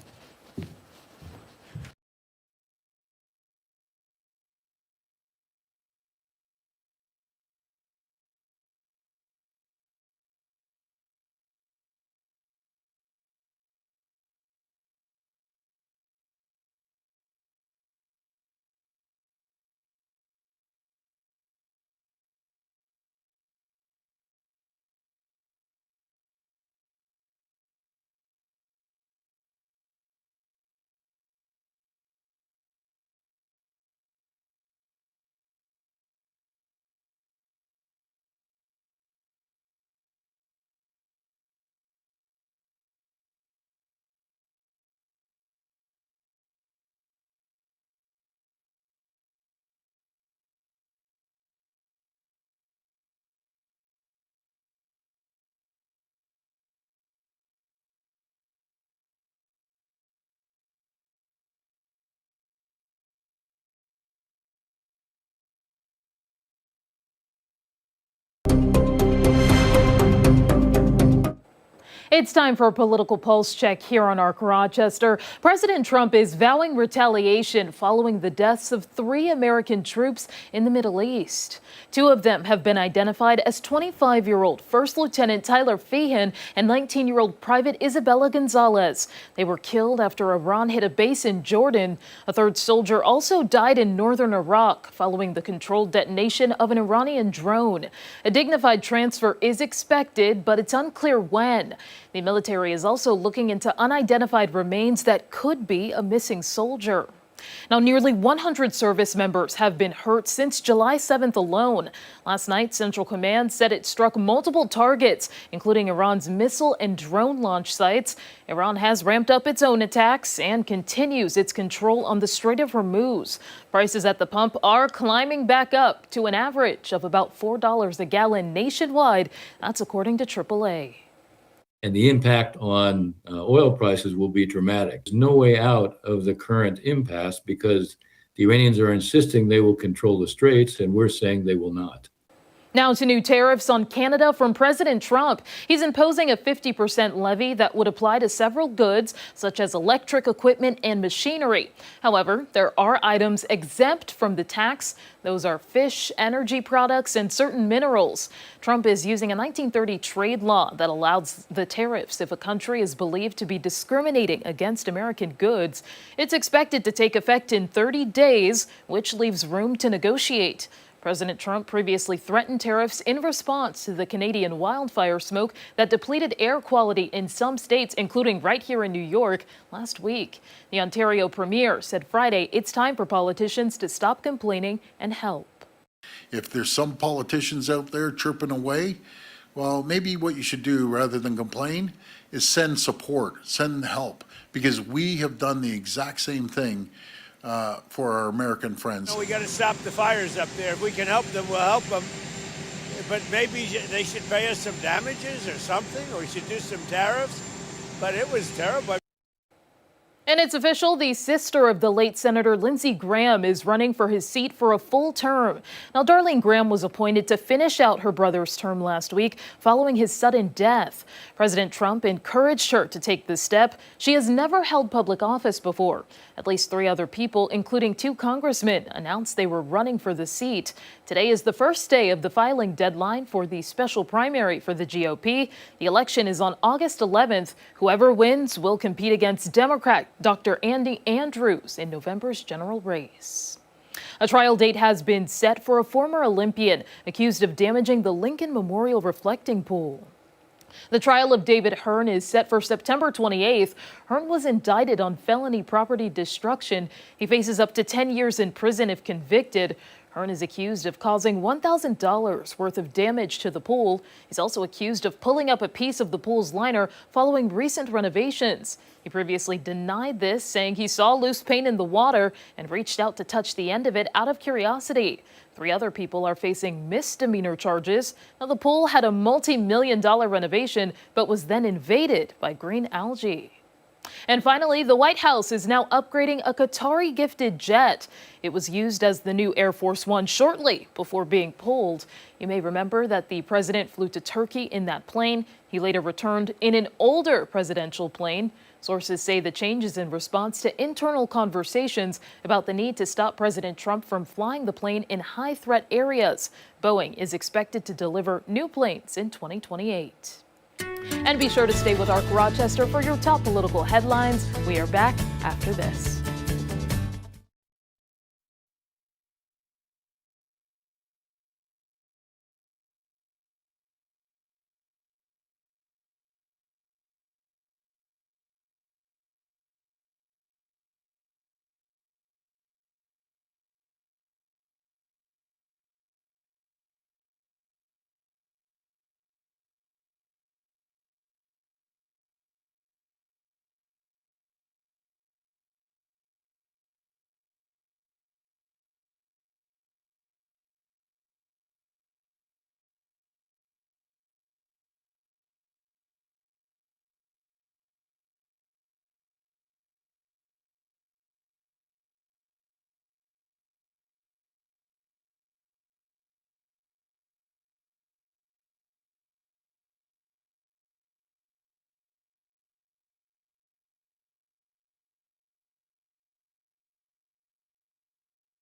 S3: It's time for a political pulse check here on ARC Rochester. President Trump is vowing retaliation following the deaths of 3 American troops in the Middle East. 2 of them have been identified as 25-year-old First Lieutenant Tyler Feehan and 19-year-old Private Isabella Gonzalez. They were killed after Iran hit a base in Jordan. A 3rd soldier also died in northern Iraq following the controlled detonation of an Iranian drone. A dignified transfer is expected, but it's unclear when. The military is also looking into unidentified remains that could be a missing soldier. Now, nearly 100 service members have been hurt since July 7th alone. Last night, Central Command said it struck multiple targets, including Iran's missile and drone launch sites. Iran has ramped up its own attacks and continues its control on the Strait of Hormuz. Prices at the pump are climbing back up to an average of about $4 a gallon nationwide. That's according to AAA.
S8: And the impact on oil prices will be dramatic. There's no way out of the current impasse because the Iranians are insisting they will control the straits, and we're saying they will not.
S3: Now to new tariffs on Canada from President Trump. He's imposing a 50% levy that would apply to several goods, such as electric equipment and machinery. However, there are items exempt from the tax. Those are fish, energy products, and certain minerals. Trump is using a 1930 trade law that allows the tariffs if a country is believed to be discriminating against American goods. It's expected to take effect in 30 days, which leaves room to negotiate. President Trump previously threatened tariffs in response to the Canadian wildfire smoke that depleted air quality in some states, including right here in New York, last week. The Ontario Premier said Friday it's time for politicians to stop complaining and help.
S23: If there's some politicians out there chirping away, well, maybe what you should do rather than complain is send support, send help, because we have done the exact same thing for our American friends.
S5: We got to stop the fires up there. If we can help them, we'll help them. But maybe they should pay us some damages or something, or we should do some tariffs. But it was terrible.
S3: And it's official, the sister of the late Senator Lindsey Graham is running for his seat for a full term. Now, Darlene Graham was appointed to finish out her brother's term last week following his sudden death. President Trump encouraged her to take this step. She has never held public office before. At least 3 other people, including 2 congressmen, announced they were running for the seat. Today is the first day of the filing deadline for the special primary for the GOP. The election is on August 11th. Whoever wins will compete against Democrat Dr. Andy Andrews in November's general race. A trial date has been set for a former Olympian accused of damaging the Lincoln Memorial reflecting pool. The trial of David Hearn is set for September 28th. Hearn was indicted on felony property destruction. He faces up to 10 years in prison if convicted. Hearn is accused of causing $1,000 worth of damage to the pool. He's also accused of pulling up a piece of the pool's liner following recent renovations. He previously denied this, saying he saw loose paint in the water and reached out to touch the end of it out of curiosity. 3 other people are facing misdemeanor charges. Now, the pool had a multi-million-dollar renovation, but was then invaded by green algae. And finally, the White House is now upgrading a Qatari-gifted jet. It was used as the new Air Force One shortly before being pulled. You may remember that the president flew to Turkey in that plane. He later returned in an older presidential plane. Sources say the change is in response to internal conversations about the need to stop President Trump from flying the plane in high-threat areas. Boeing is expected to deliver new planes in 2028. And be sure to stay with ARC Rochester for your top political headlines. We are back after this.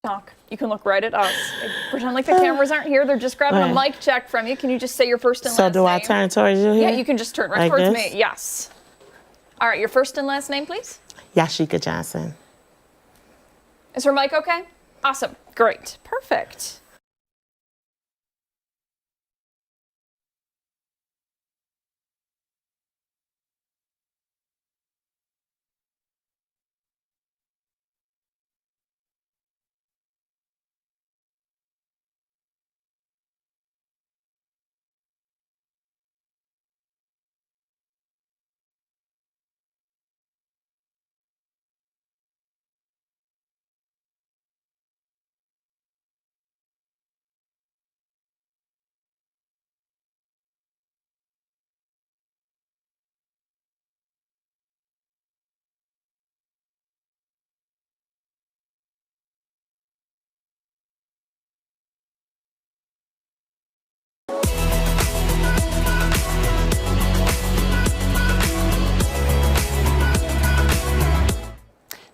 S1: Talk. You can look right at us. Pretend like the cameras aren't here. They're just grabbing a mic check from you. Can you just say your first and last name?
S7: So do I turn towards you here?
S1: Yeah, you can just turn right
S7: like
S1: towards
S7: this?
S1: me. Yes. All right, your first and last name, please.
S7: Yashika Johnson.
S1: Is her mic okay? Awesome. Great. Perfect.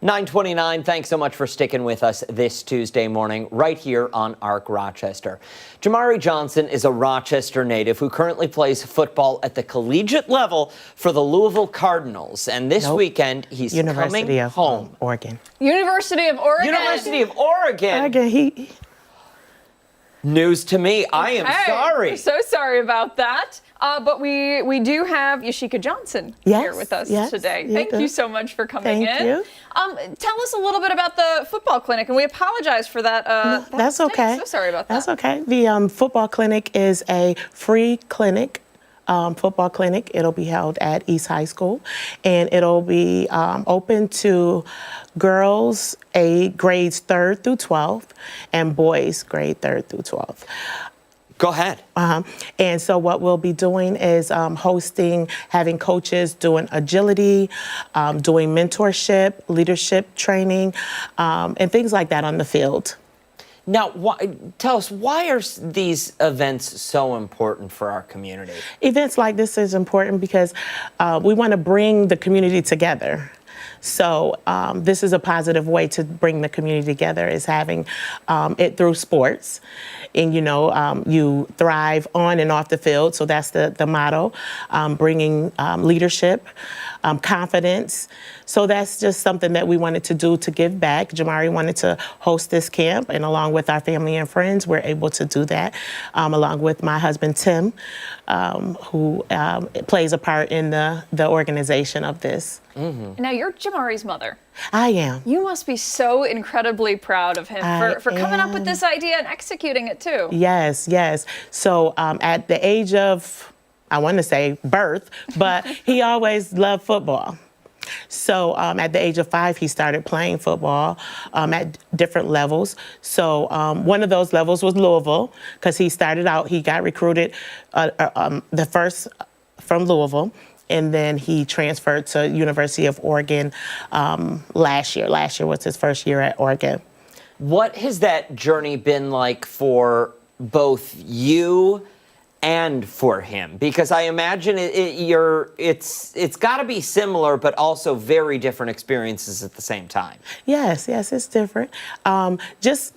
S2: $9:29, thanks so much for sticking with us this Tuesday morning right here on ARC Rochester. Jamari Johnson is a Rochester native who currently plays football at the collegiate level for the Louisville Cardinals. And this weekend, he's coming home.
S7: Oregon.
S1: University of Oregon.
S2: University of Oregon. News to me. I am sorry.
S1: We're so sorry about that. But we do have Yashika Johnson here with us today. Thank you so much for coming in.
S7: Thank you.
S1: Tell us a little bit about the football clinic, and we apologize for that.
S7: That's okay.
S1: So sorry about that.
S7: That's okay. The football clinic is a free clinic. Football clinic. It'll be held at East High School, and it'll be open to girls grades 3rd through 12th and boys grade 3rd through 12th.
S2: Go ahead.
S7: And so what we'll be doing is hosting, having coaches doing agility, doing mentorship, leadership training, and things like that on the field.
S2: Now, tell us, why are these events so important for our community?
S7: Events like this is important because we want to bring the community together. So this is a positive way to bring the community together, is having it through sports. And, you thrive on and off the field. So that's the motto, bringing leadership, confidence. So that's just something that we wanted to do to give back. Jamari wanted to host this camp, and along with our family and friends, we're able to do that, along with my husband, Tim, who plays a part in the organization of this.
S1: Mm-hmm. Now, you're Jamari's mother.
S7: I am.
S1: You must be so incredibly proud of him for coming up with this idea and executing it, too.
S7: Yes, yes. So at the age of, I want to say birth, but he always loved football. So at the age of 5, he started playing football at different levels. So one of those levels was Louisville, because he started out, he got recruited the first from Louisville. and then he transferred to University of Oregon last year. Last year was his first year at Oregon.
S2: What has that journey been like for both you and for him? Because I imagine it's got to be similar, but also very different experiences at the same time.
S7: Yes, it's different. Just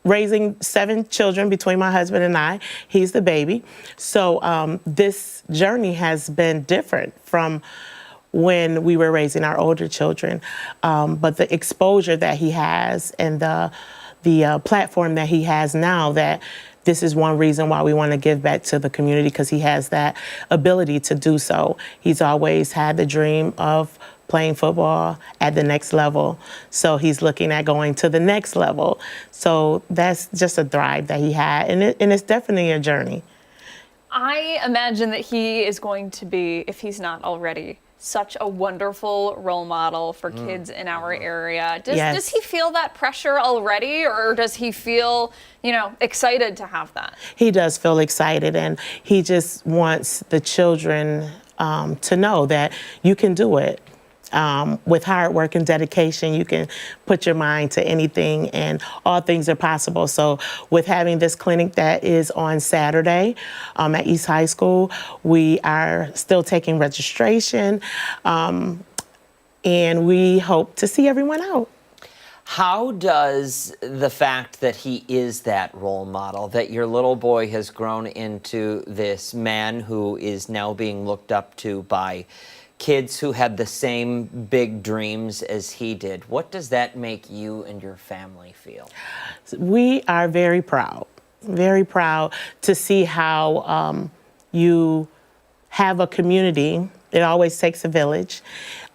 S7: raising 7 children between my husband and I. He's the baby. So this journey has been different from when we were raising our older children. But the exposure that he has and the platform that he has now, that this is one reason why we want to give back to the community, because he has that ability to do so. He's always had the dream of playing football at the next level. So he's looking at going to the next level. So that's just a drive that he had, and it's definitely a journey.
S1: I imagine that he is going to be, if he's not already, such a wonderful role model for kids in our area. Does he feel that pressure already, or does he feel, excited to have that?
S7: He does feel excited, and he just wants the children to know that you can do it. With hard work and dedication, you can put your mind to anything, and all things are possible. So with having this clinic that is on Saturday at East High School, we are still taking registration, and we hope to see everyone out.
S2: How does the fact that he is that role model, that your little boy has grown into this man who is now being looked up to by kids who had the same big dreams as he did, what does that make you and your family feel?
S7: We are very proud to see how you have a community. It always takes a village.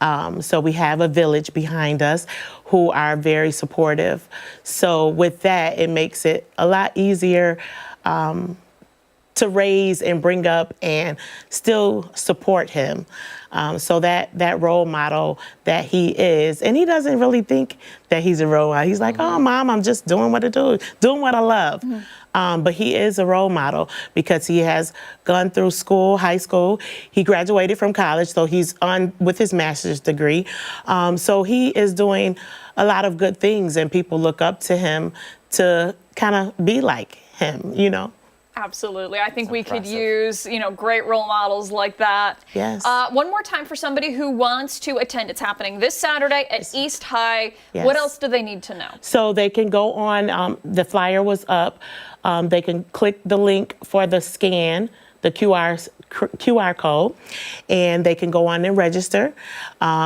S7: So we have a village behind us who are very supportive. So with that, it makes it a lot easier to raise and bring up and still support him. So that role model that he is, and he doesn't really think that he's a role model. He's like, oh, Mom, I'm just doing what I do, doing what I love. But he is a role model because he has gone through school, high school. He graduated from college, so he's on with his master's degree. So he is doing a lot of good things, and people look up to him to kind of be like him,
S1: Absolutely. I think we could use, great role models like that.
S7: Yes.
S1: One more time for somebody who wants to attend. It's happening this Saturday at East High.
S7: Yes.
S1: What else do they need to know?
S7: So they can go on, the flyer was up. They can click the link for the scan, the QR code, and they can go on and register.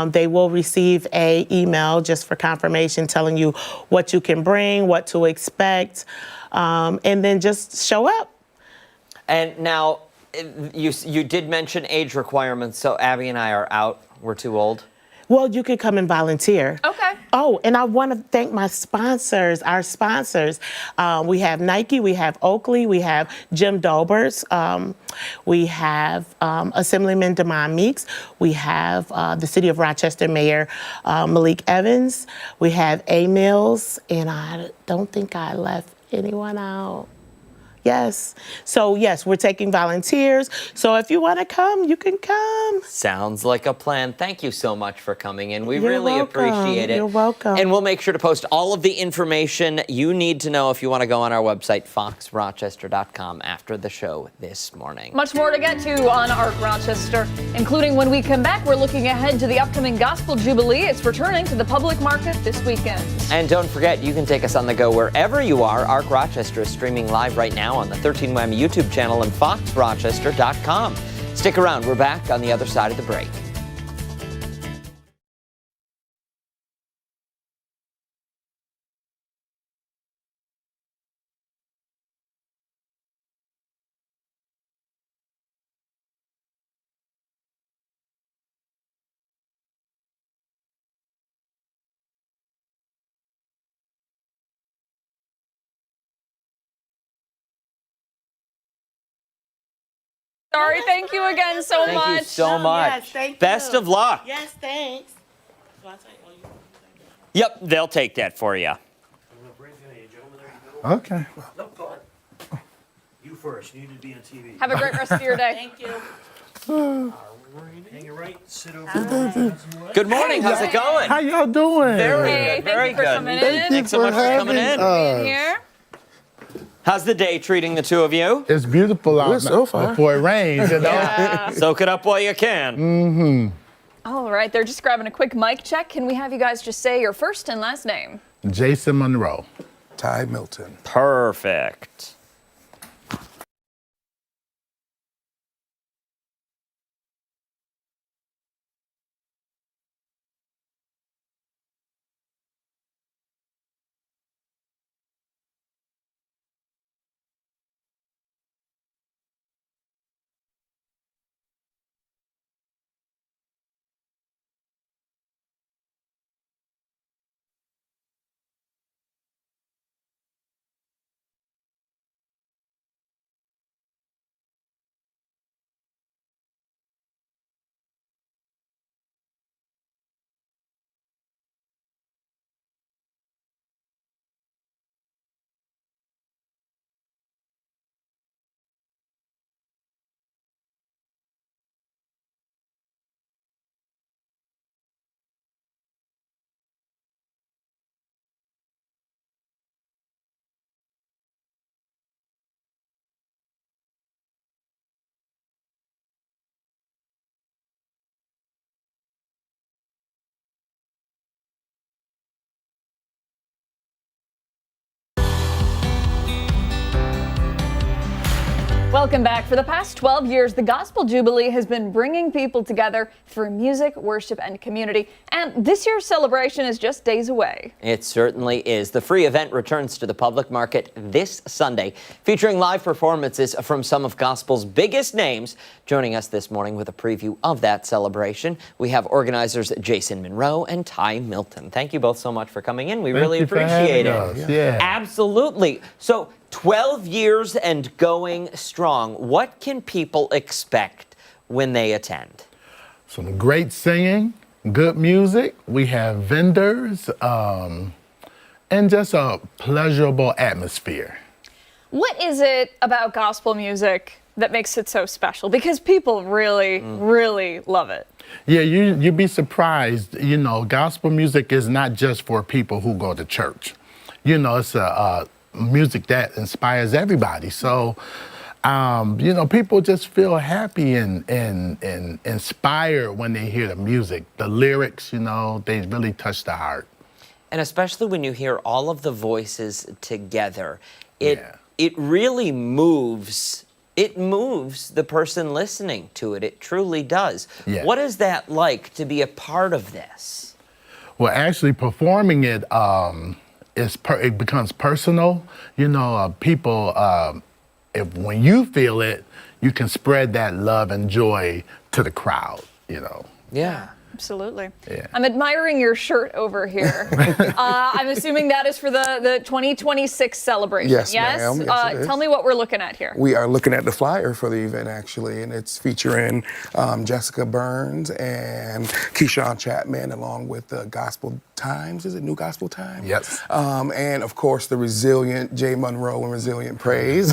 S7: They will receive an email just for confirmation telling you what you can bring, what to expect, and then just show up.
S2: And now, you did mention age requirements, so Abby and I are out. We're too old.
S7: Well, you can come and volunteer.
S1: Okay.
S7: Oh, and I want to thank my sponsors, our sponsors. We have Nike, we have Oakley, we have Jim Dolberts, we have Assemblyman Demond Meeks, we have the City of Rochester Mayor Malik Evans, we have A. Mills, and I don't think I left anyone out. Yes. So, yes, we're taking volunteers. So if you want to come, you can come.
S2: Sounds like a plan. Thank you so much for coming in. We
S7: You're
S2: really
S7: welcome.
S2: appreciate it.
S7: You're welcome.
S2: And we'll make sure to post all of the information you need to know if you want to go on our website, foxrochester.com, after the show this morning.
S1: Much more to get to on Arc Rochester, including when we come back, we're looking ahead to the upcoming Gospel Jubilee. It's returning to the public market this weekend.
S2: And don't forget, you can take us on the go wherever you are. Arc Rochester is streaming live right now on the 13WAM YouTube channel and foxrochester.com. Stick around. We're back on the other side of the break.
S1: Sorry, thank you again so much.
S2: Thank you so much.
S7: Yes, thank you.
S2: Best of luck.
S7: Yes, thanks.
S2: Yep, they'll take that for you.
S23: Okay.
S11: You first. You need to be on TV.
S1: Have a great rest of your day.
S7: Thank you.
S4: Hang it right, sit over.
S2: Good morning. How's it going?
S11: How y'all doing?
S2: Very
S1: Hey,
S2: good.
S1: thank
S2: Very
S1: you for
S2: good.
S1: coming in.
S2: Thanks so much for coming in.
S1: Being here.
S2: How's the day treating the two of you?
S11: It's beautiful out
S2: so far.
S11: before it rains, you know.
S1: Yeah.
S2: Soak it up while you can.
S11: Mm-hmm.
S1: All right, they're just grabbing a quick mic check. Can we have you guys just say your first and last name?
S11: Jason Monroe.
S12: Ty Milton.
S2: Perfect.
S1: Welcome back. For the past 12 years, the Gospel Jubilee has been bringing people together for music, worship, and community. And this year's celebration is just days away.
S2: It certainly is. The free event returns to the public market this Sunday, featuring live performances from some of gospel's biggest names. Joining us this morning with a preview of that celebration, we have organizers Jason Monroe and Ty Milton. Thank you both so much for coming in. We really appreciate it.
S11: Yeah.
S2: Absolutely. So 12 years and going strong. What can people expect when they attend?
S11: Some great singing, good music. We have vendors, and just a pleasurable atmosphere.
S1: What is it about gospel music that makes it so special? Because people really, really love it.
S11: Yeah, you'd be surprised. You know, gospel music is not just for people who go to church. You know, it's a music that inspires everybody. So, you know, people just feel happy and inspired when they hear the music. The lyrics, you know, they really touch the heart.
S2: And especially when you hear all of the voices together, it really moves. It moves the person listening to it. It truly does.
S11: Yeah.
S2: What is that like to be a part of this?
S11: Well, actually performing it, it becomes personal. You know, people, when you feel it, you can spread that love and joy to the crowd, you know.
S2: Yeah.
S1: Absolutely.
S11: Yeah.
S1: I'm admiring your shirt over here. I'm assuming that is for the 2026 celebration.
S12: Yes, ma'am. Yes, it is.
S1: Tell me what we're looking at here.
S12: We are looking at the flyer for the event, actually, and it's featuring Jessica Burns and Keyshawn Chapman, along with the Gospel Times. Is it New Gospel Times?
S11: Yes.
S12: And, of course, the resilient Jay Monroe and Resilient Praise,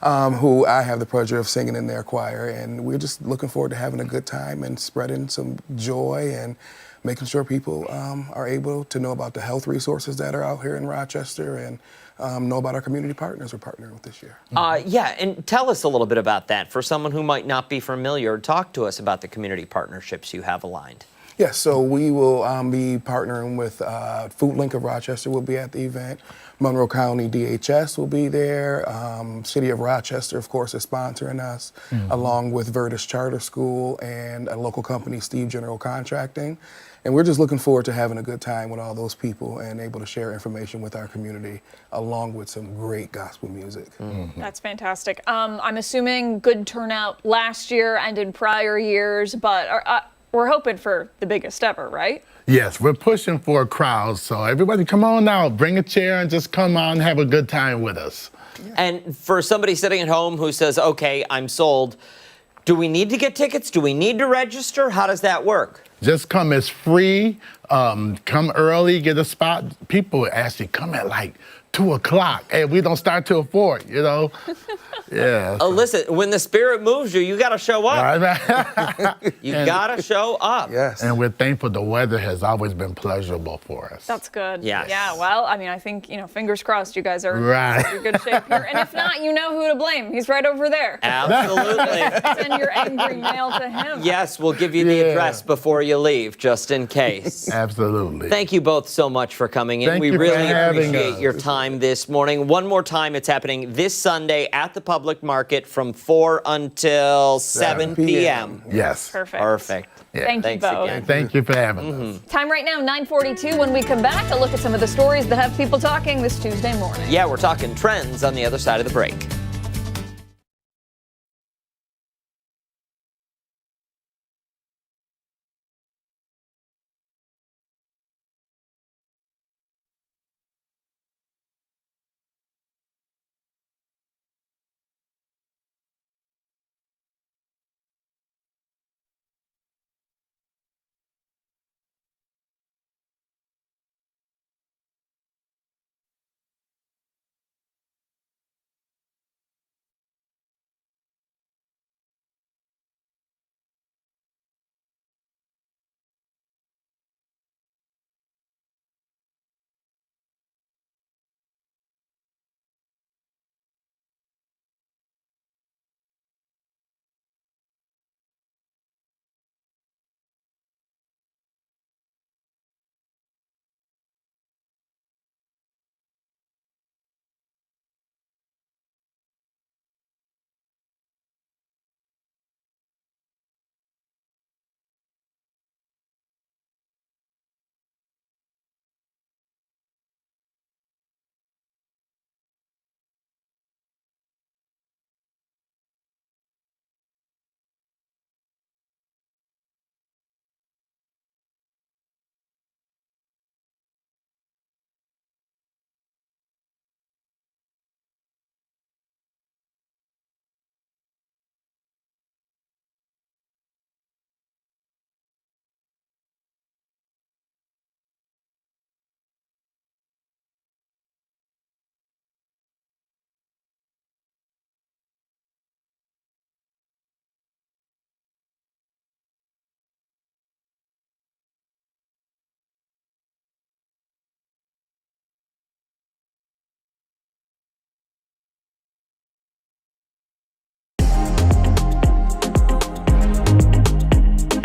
S12: who I have the pleasure of singing in their choir. And we're just looking forward to having a good time and spreading some joy and making sure people are able to know about the health resources that are out here in Rochester and know about our community partners we're partnering with this year.
S2: Yeah, and tell us a little bit about that. For someone who might not be familiar, talk to us about the community partnerships you have aligned.
S12: Yes, so we will be partnering with Food Link of Rochester will be at the event. Monroe County DHS will be there. City of Rochester, of course, is sponsoring us, along with Virtus Charter School and a local company, Steve General Contracting. And we're just looking forward to having a good time with all those people and able to share information with our community, along with some great gospel music.
S1: That's fantastic. I'm assuming good turnout last year and in prior years, but we're hoping for the biggest ever, right?
S11: Yes, we're pushing for a crowd, so everybody come on out, bring a chair and just come on and have a good time with us.
S2: And for somebody sitting at home who says, okay, I'm sold, do we need to get tickets? Do we need to register? How does that work?
S11: Just come, it's free, come early, get a spot. People actually come at like 2 o'clock, and we don't start till 4, you know? Yeah.
S2: Listen, when the Spirit moves you, you got to show up. You got to show up.
S12: Yes.
S11: And we're thankful the weather has always been pleasurable for us.
S1: That's good.
S2: Yes.
S1: Yeah, well, I mean, I think, fingers crossed you guys are
S11: Right.
S1: in good shape here. And if not, you know who to blame. He's right over there.
S2: Absolutely.
S1: Send your angry mail to him.
S2: Yes, we'll give you the address before you leave, just in case.
S11: Absolutely.
S2: Thank you both so much for coming in.
S11: Thank
S2: We
S11: you for
S2: really
S11: having
S2: appreciate
S11: us.
S2: your time this morning. One more time, it's happening this Sunday at the Public Market from 4 until 7 p.m.
S11: Yes.
S1: Perfect.
S11: Yeah.
S1: Thank you
S2: Thanks
S1: both.
S2: again.
S11: Thank you for having us.
S1: Time right now, 9:42. When we come back, a look at some of the stories that have people talking this Tuesday morning.
S2: Yeah, we're talking trends on the other side of the break.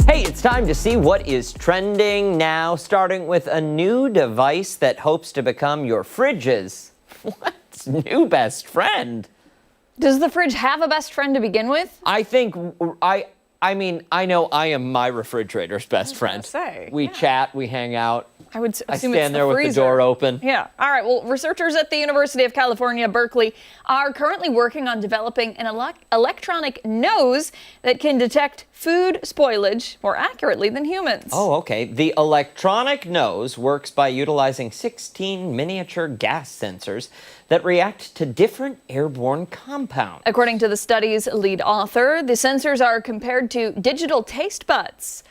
S2: Hey, it's time to see what is trending now, starting with a new device that hopes to become your fridge's new best friend.
S1: Does the fridge have a best friend to begin with?
S2: I think I mean, I know I am my refrigerator's best friend. We chat, we hang out.
S1: I would
S2: I
S1: assume
S2: stand
S1: it's the
S2: there with the
S1: freezer.
S2: door open.
S1: Yeah. All right. Well, researchers at the University of California, Berkeley, are currently working on developing an electronic nose that can detect food spoilage more accurately than humans.
S2: Oh, okay. The electronic nose works by utilizing 16 miniature gas sensors that react to different airborne compounds.
S1: According to the study's lead author, the sensors are compared to digital taste buds,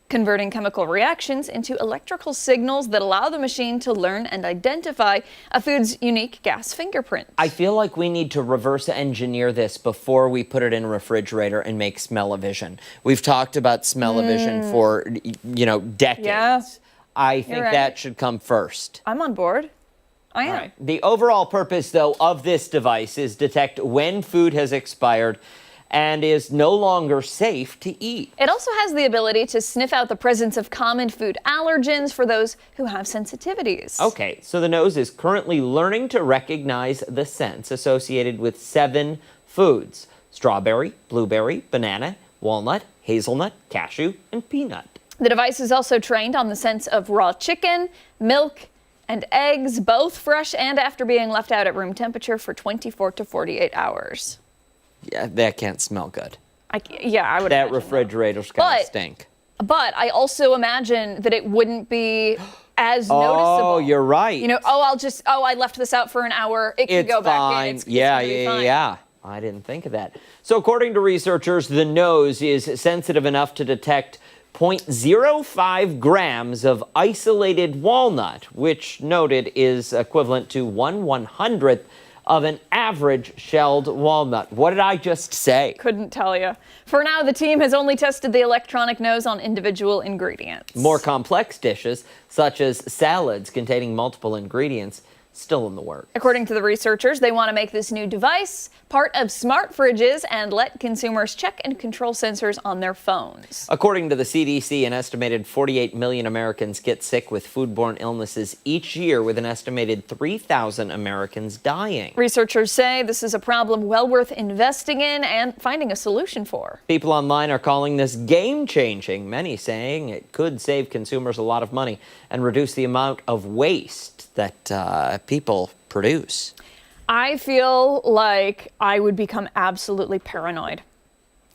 S1: converting chemical reactions into electrical signals that allow the machine to learn and identify a food's unique gas fingerprint.
S2: I feel like we need to reverse engineer this before we put it in a refrigerator and make smell-o-vision. We've talked about smell-o-vision for, decades.
S1: Yeah.
S2: I think
S1: right.
S2: that should come first.
S1: I'm on board. I am.
S2: Right. The overall purpose, though, of this device is detect when food has expired and is no longer safe to eat.
S1: It also has the ability to sniff out the presence of common food allergens for those who have sensitivities.
S2: Okay, so the nose is currently learning to recognize the scents associated with 7 foods: strawberry, blueberry, banana, walnut, hazelnut, cashew, and peanut.
S1: The device is also trained on the scents of raw chicken, milk, and eggs, both fresh and after being left out at room temperature for 24 to 48 hours.
S2: Yeah, that can't smell good.
S1: I would
S2: That
S1: imagine
S2: refrigerator's gonna stink.
S1: But I also imagine that it wouldn't be as noticeable.
S2: Oh, you're right.
S1: I left this out for an hour. It can
S2: It's
S1: go back
S2: fine.
S1: in. It's
S2: yeah.
S1: gonna be fine.
S2: Yeah. I didn't think of that. So according to researchers, the nose is sensitive enough to detect 0.05 grams of isolated walnut, which noted is equivalent to 1/100th of an average shelled walnut. What did I just say?
S1: Couldn't tell you. For now, the team has only tested the electronic nose on individual ingredients.
S2: More complex dishes, such as salads containing multiple ingredients, still in the works.
S1: According to the researchers, they want to make this new device part of smart fridges and let consumers check and control sensors on their phones.
S2: According to the CDC, an estimated 48 million Americans get sick with foodborne illnesses each year, with an estimated 3,000 Americans dying.
S1: Researchers say this is a problem well worth investing in and finding a solution for.
S2: People online are calling this game-changing, many saying it could save consumers a lot of money and reduce the amount of waste that people produce.
S1: I feel like I would become absolutely paranoid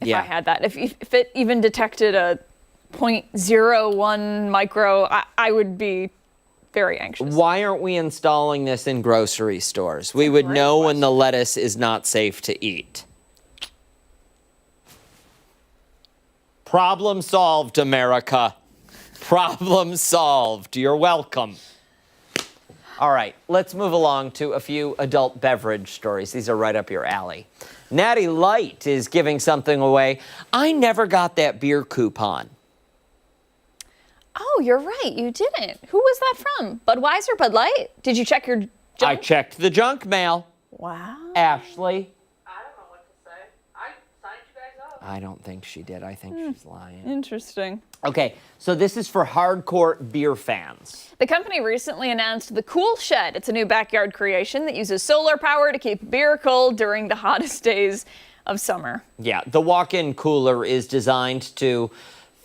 S1: if I had that. If it even detected a 0.01 micro, I would be very anxious.
S2: Why aren't we installing this in grocery stores? We would know when the lettuce is not safe to eat. Problem solved, America. Problem solved. You're welcome. All right, let's move along to a few adult beverage stories. These are right up your alley. Natty Light is giving something away. I never got that beer coupon.
S1: Oh, you're right. You didn't. Who was that from? Budweiser, Bud Light? Did you check your junk?
S2: I checked the junk mail.
S1: Wow.
S2: Ashley.
S3: I don't know what to say. I signed you guys up.
S2: I don't think she did. I think she's lying.
S1: Interesting.
S2: Okay, so this is for hardcore beer fans.
S1: The company recently announced the Cool Shed. It's a new backyard creation that uses solar power to keep beer cold during the hottest days of summer.
S2: Yeah, the walk-in cooler is designed to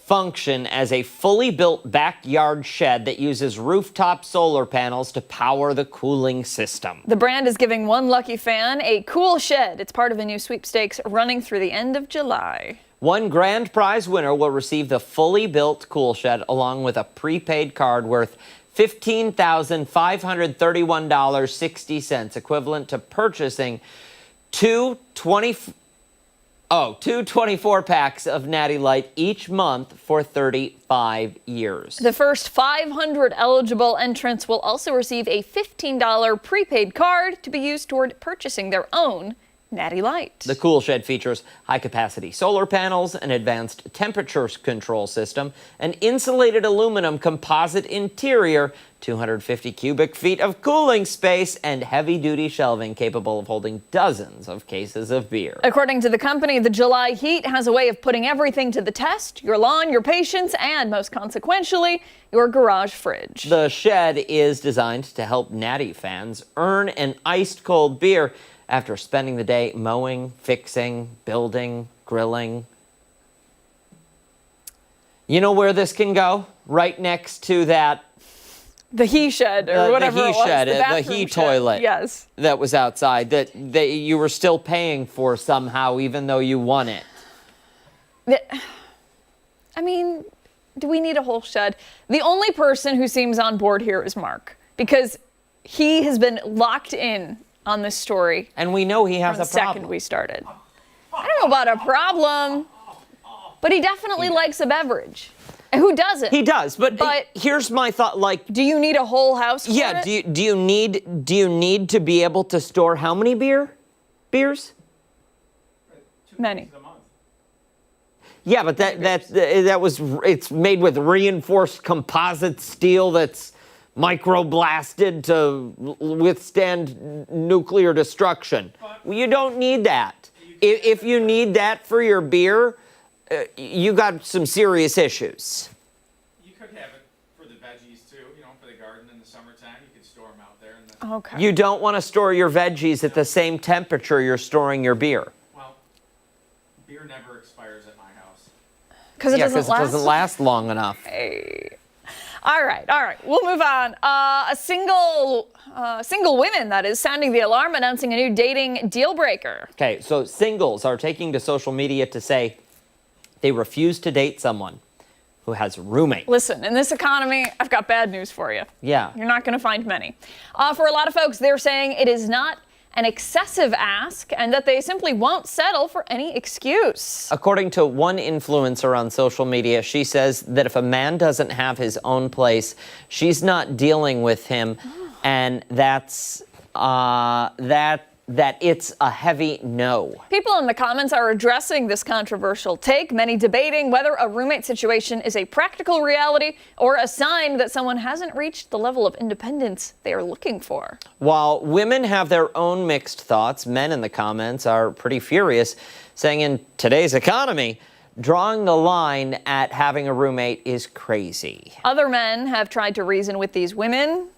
S2: function as a fully built backyard shed that uses rooftop solar panels to power the cooling system.
S1: The brand is giving one lucky fan a Cool Shed. It's part of a new sweepstakes running through the end of July.
S2: One grand prize winner will receive the fully built Cool Shed along with a prepaid card worth $15,531.60, equivalent to purchasing two 24 packs of Natty Light each month for 35 years.
S1: The first 500 eligible entrants will also receive a $15 prepaid card to be used toward purchasing their own Natty Light.
S2: The Cool Shed features high-capacity solar panels, an advanced temperature control system, an insulated aluminum composite interior, 250 cubic feet of cooling space, and heavy-duty shelving capable of holding dozens of cases of beer.
S1: According to the company, the July heat has a way of putting everything to the test: your lawn, your patience, and most consequentially, your garage fridge.
S2: The shed is designed to help Natty fans earn an iced-cold beer after spending the day mowing, fixing, building, grilling. You know where this can go? Right next to that...
S1: The he shed, or whatever
S2: the
S1: it was.
S2: Shed,
S1: The
S2: he
S1: shed.
S2: toilet.
S1: Yes.
S2: That was outside, that you were still paying for somehow, even though you won it.
S1: I mean, do we need a whole shed? The only person who seems on board here is Mark, because he has been locked in on this story.
S2: And we know he has
S1: from
S2: a
S1: the
S2: problem.
S1: second we started. I don't know about a problem, but he definitely likes a beverage. And who doesn't?
S2: He does, but here's my thought, like...
S1: Do you need a whole house for
S2: yeah,
S1: it?
S2: do you need to be able to store how many beers?
S1: Many.
S2: Yeah, but it's made with reinforced composite steel that's microblasted to withstand nuclear destruction. You don't need that. If you need that for your beer, you got some serious issues.
S9: You could have it for the veggies too, for the garden in the summertime. You could store them out there.
S1: Okay.
S2: You don't want to store your veggies at the same temperature you're storing your beer.
S9: Well, beer never expires at my house.
S1: Because it doesn't last?
S2: It doesn't last long enough.
S1: Hey. All right. We'll move on. A single women, that is, sounding the alarm, announcing a new dating deal breaker.
S2: Okay, so singles are taking to social media to say they refuse to date someone who has a roommate.
S1: Listen, in this economy, I've got bad news for you.
S2: Yeah.
S1: You're not going to find many. For a lot of folks, they're saying it is not an excessive ask and that they simply won't settle for any excuse.
S2: According to one influencer on social media, she says that if a man doesn't have his own place, she's not dealing with him, and that's that it's a heavy no.
S1: People in the comments are addressing this controversial take, many debating whether a roommate situation is a practical reality or a sign that someone hasn't reached the level of independence they are looking for.
S2: While women have their own mixed thoughts, men in the comments are pretty furious, saying in today's economy, drawing the line at having a roommate is crazy.
S1: Other men have tried to reason with these women,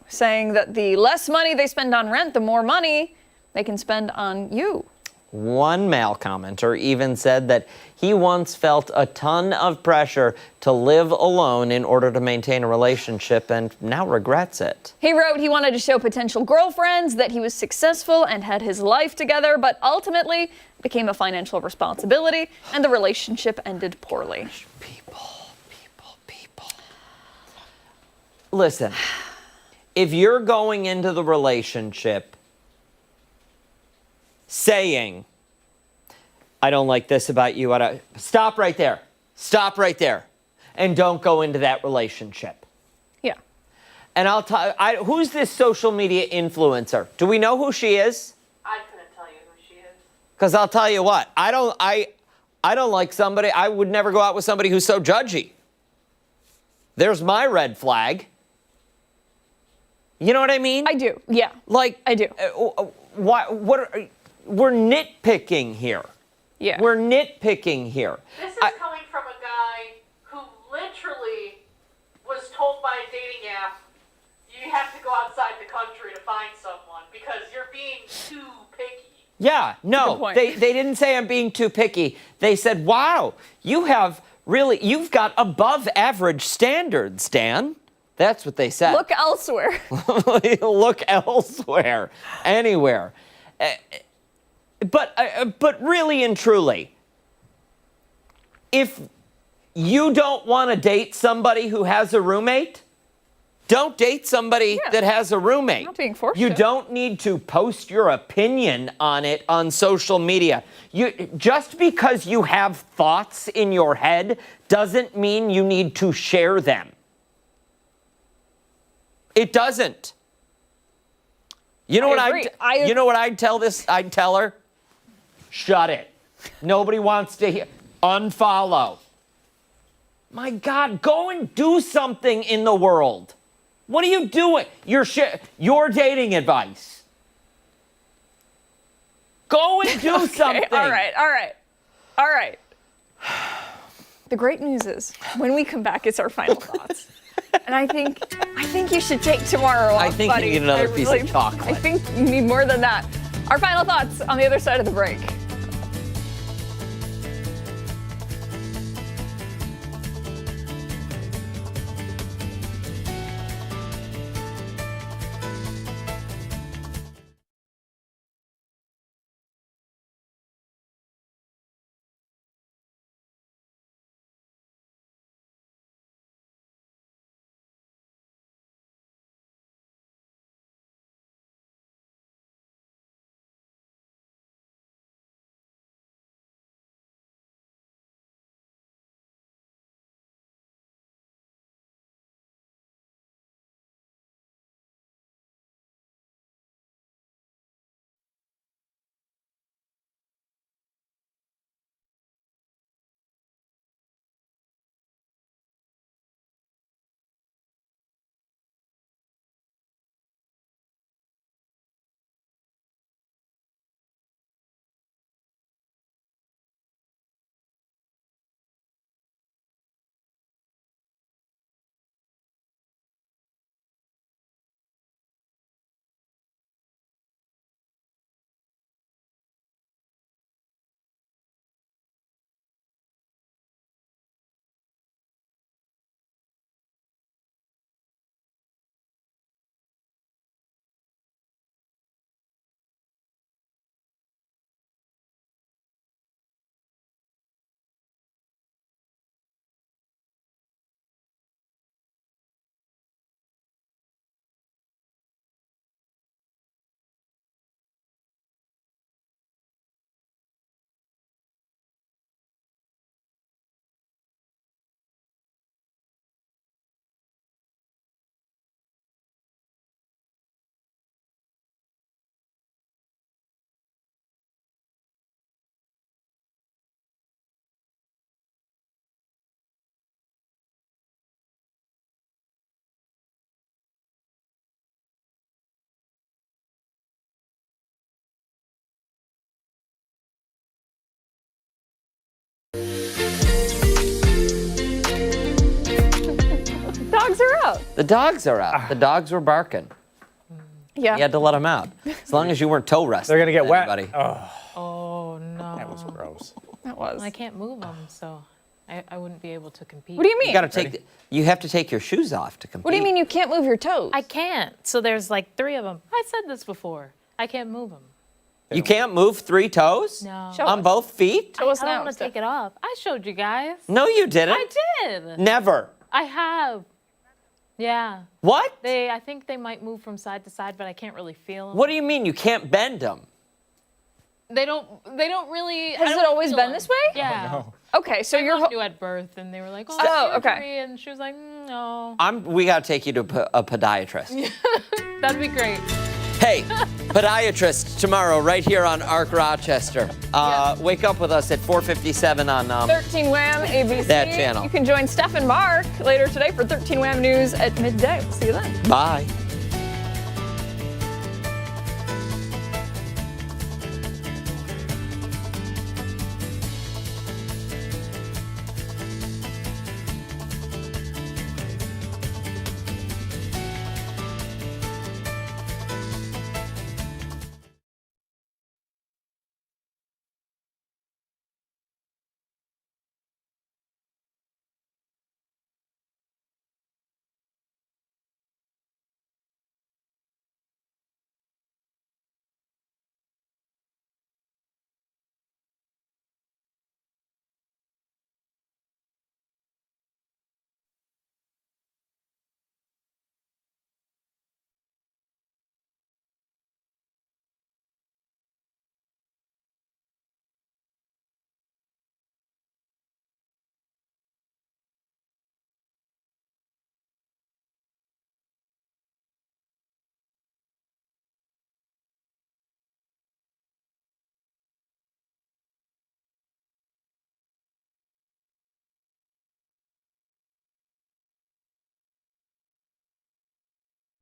S1: saying that the less money they spend on rent, the more money they can spend on you.
S2: One male commenter even said that he once felt a ton of pressure to live alone in order to maintain a relationship and now regrets it.
S1: He wrote he wanted to show potential girlfriends that he was successful and had his life together, but ultimately became a financial responsibility and the relationship ended poorly.
S2: People. Listen, if you're going into the relationship saying, I don't like this about you, stop right there. Stop right there. And don't go into that relationship.
S1: Yeah.
S2: And I'll tell who's this social media influencer? Do we know who she is?
S3: I couldn't tell you who she is.
S2: Because I'll tell you what, I don't like somebody, I would never go out with somebody who's so judgy. There's my red flag. You know what I mean?
S1: I do, yeah.
S2: Like,
S1: I do.
S2: We're nitpicking here.
S1: Yeah.
S2: We're nitpicking here.
S3: This is coming from a guy who literally was told by a dating app, you have to go outside the country to find someone because you're being too picky.
S2: Yeah, no, they didn't say I'm being too picky. They said, wow, you've got above average standards, Dan. That's what they said.
S1: Look elsewhere.
S2: Look elsewhere. Anywhere. But really and truly, if you don't want to date somebody who has a roommate, don't date somebody that has a roommate.
S1: Not being forced
S2: You
S1: to.
S2: don't need to post your opinion on it on social media. Just because you have thoughts in your head doesn't mean you need to share them. It doesn't. You know what I'd tell her? Shut it. Nobody wants to hear. Unfollow. My God, go and do something in the world. What are you doing? Your dating advice. Go and do something.
S1: All right. The great news is, when we come back, it's our final thoughts. And I think you should take tomorrow off,
S2: I think
S1: buddy.
S2: you need another piece of chocolate.
S1: I think you need more than that. Our final thoughts on the other side of the break.
S2: The dogs are out. The dogs were barking.
S1: Yeah.
S2: You had to let them out. As long as you weren't toe wrestling.
S9: They're going to get wet.
S2: Anybody.
S3: Oh, no.
S9: That was gross.
S1: That was.
S3: I can't move them, so I wouldn't be able to compete.
S1: What do you mean?
S2: You got to you have to take your shoes off to compete.
S1: What do you mean you can't move your toes?
S3: I can't. So there's like 3 of them. I said this before. I can't move them.
S2: You can't move 3 toes?
S3: No.
S2: On both feet?
S3: I don't want to take it off. I showed you guys.
S2: No, you didn't.
S3: I did.
S2: Never.
S3: I have. Yeah.
S2: What?
S3: I think they might move from side to side, but I can't really feel them.
S2: What do you mean you can't bend them?
S3: They don't really.
S1: Has it always been this way?
S3: Yeah.
S1: Okay, so
S3: you're new at birth, and they were like,
S1: Oh, okay.
S3: surgery," and she was like, no.
S2: We got to take you to a podiatrist.
S3: That'd be great.
S2: Hey, podiatrist tomorrow right here on Arc Rochester. Wake up with us at 4:57 on
S1: 13 Wham ABC.
S2: that channel.
S1: You can join Steph and Mark later today for 13 Wham News at midday. We'll see you then.
S2: Bye.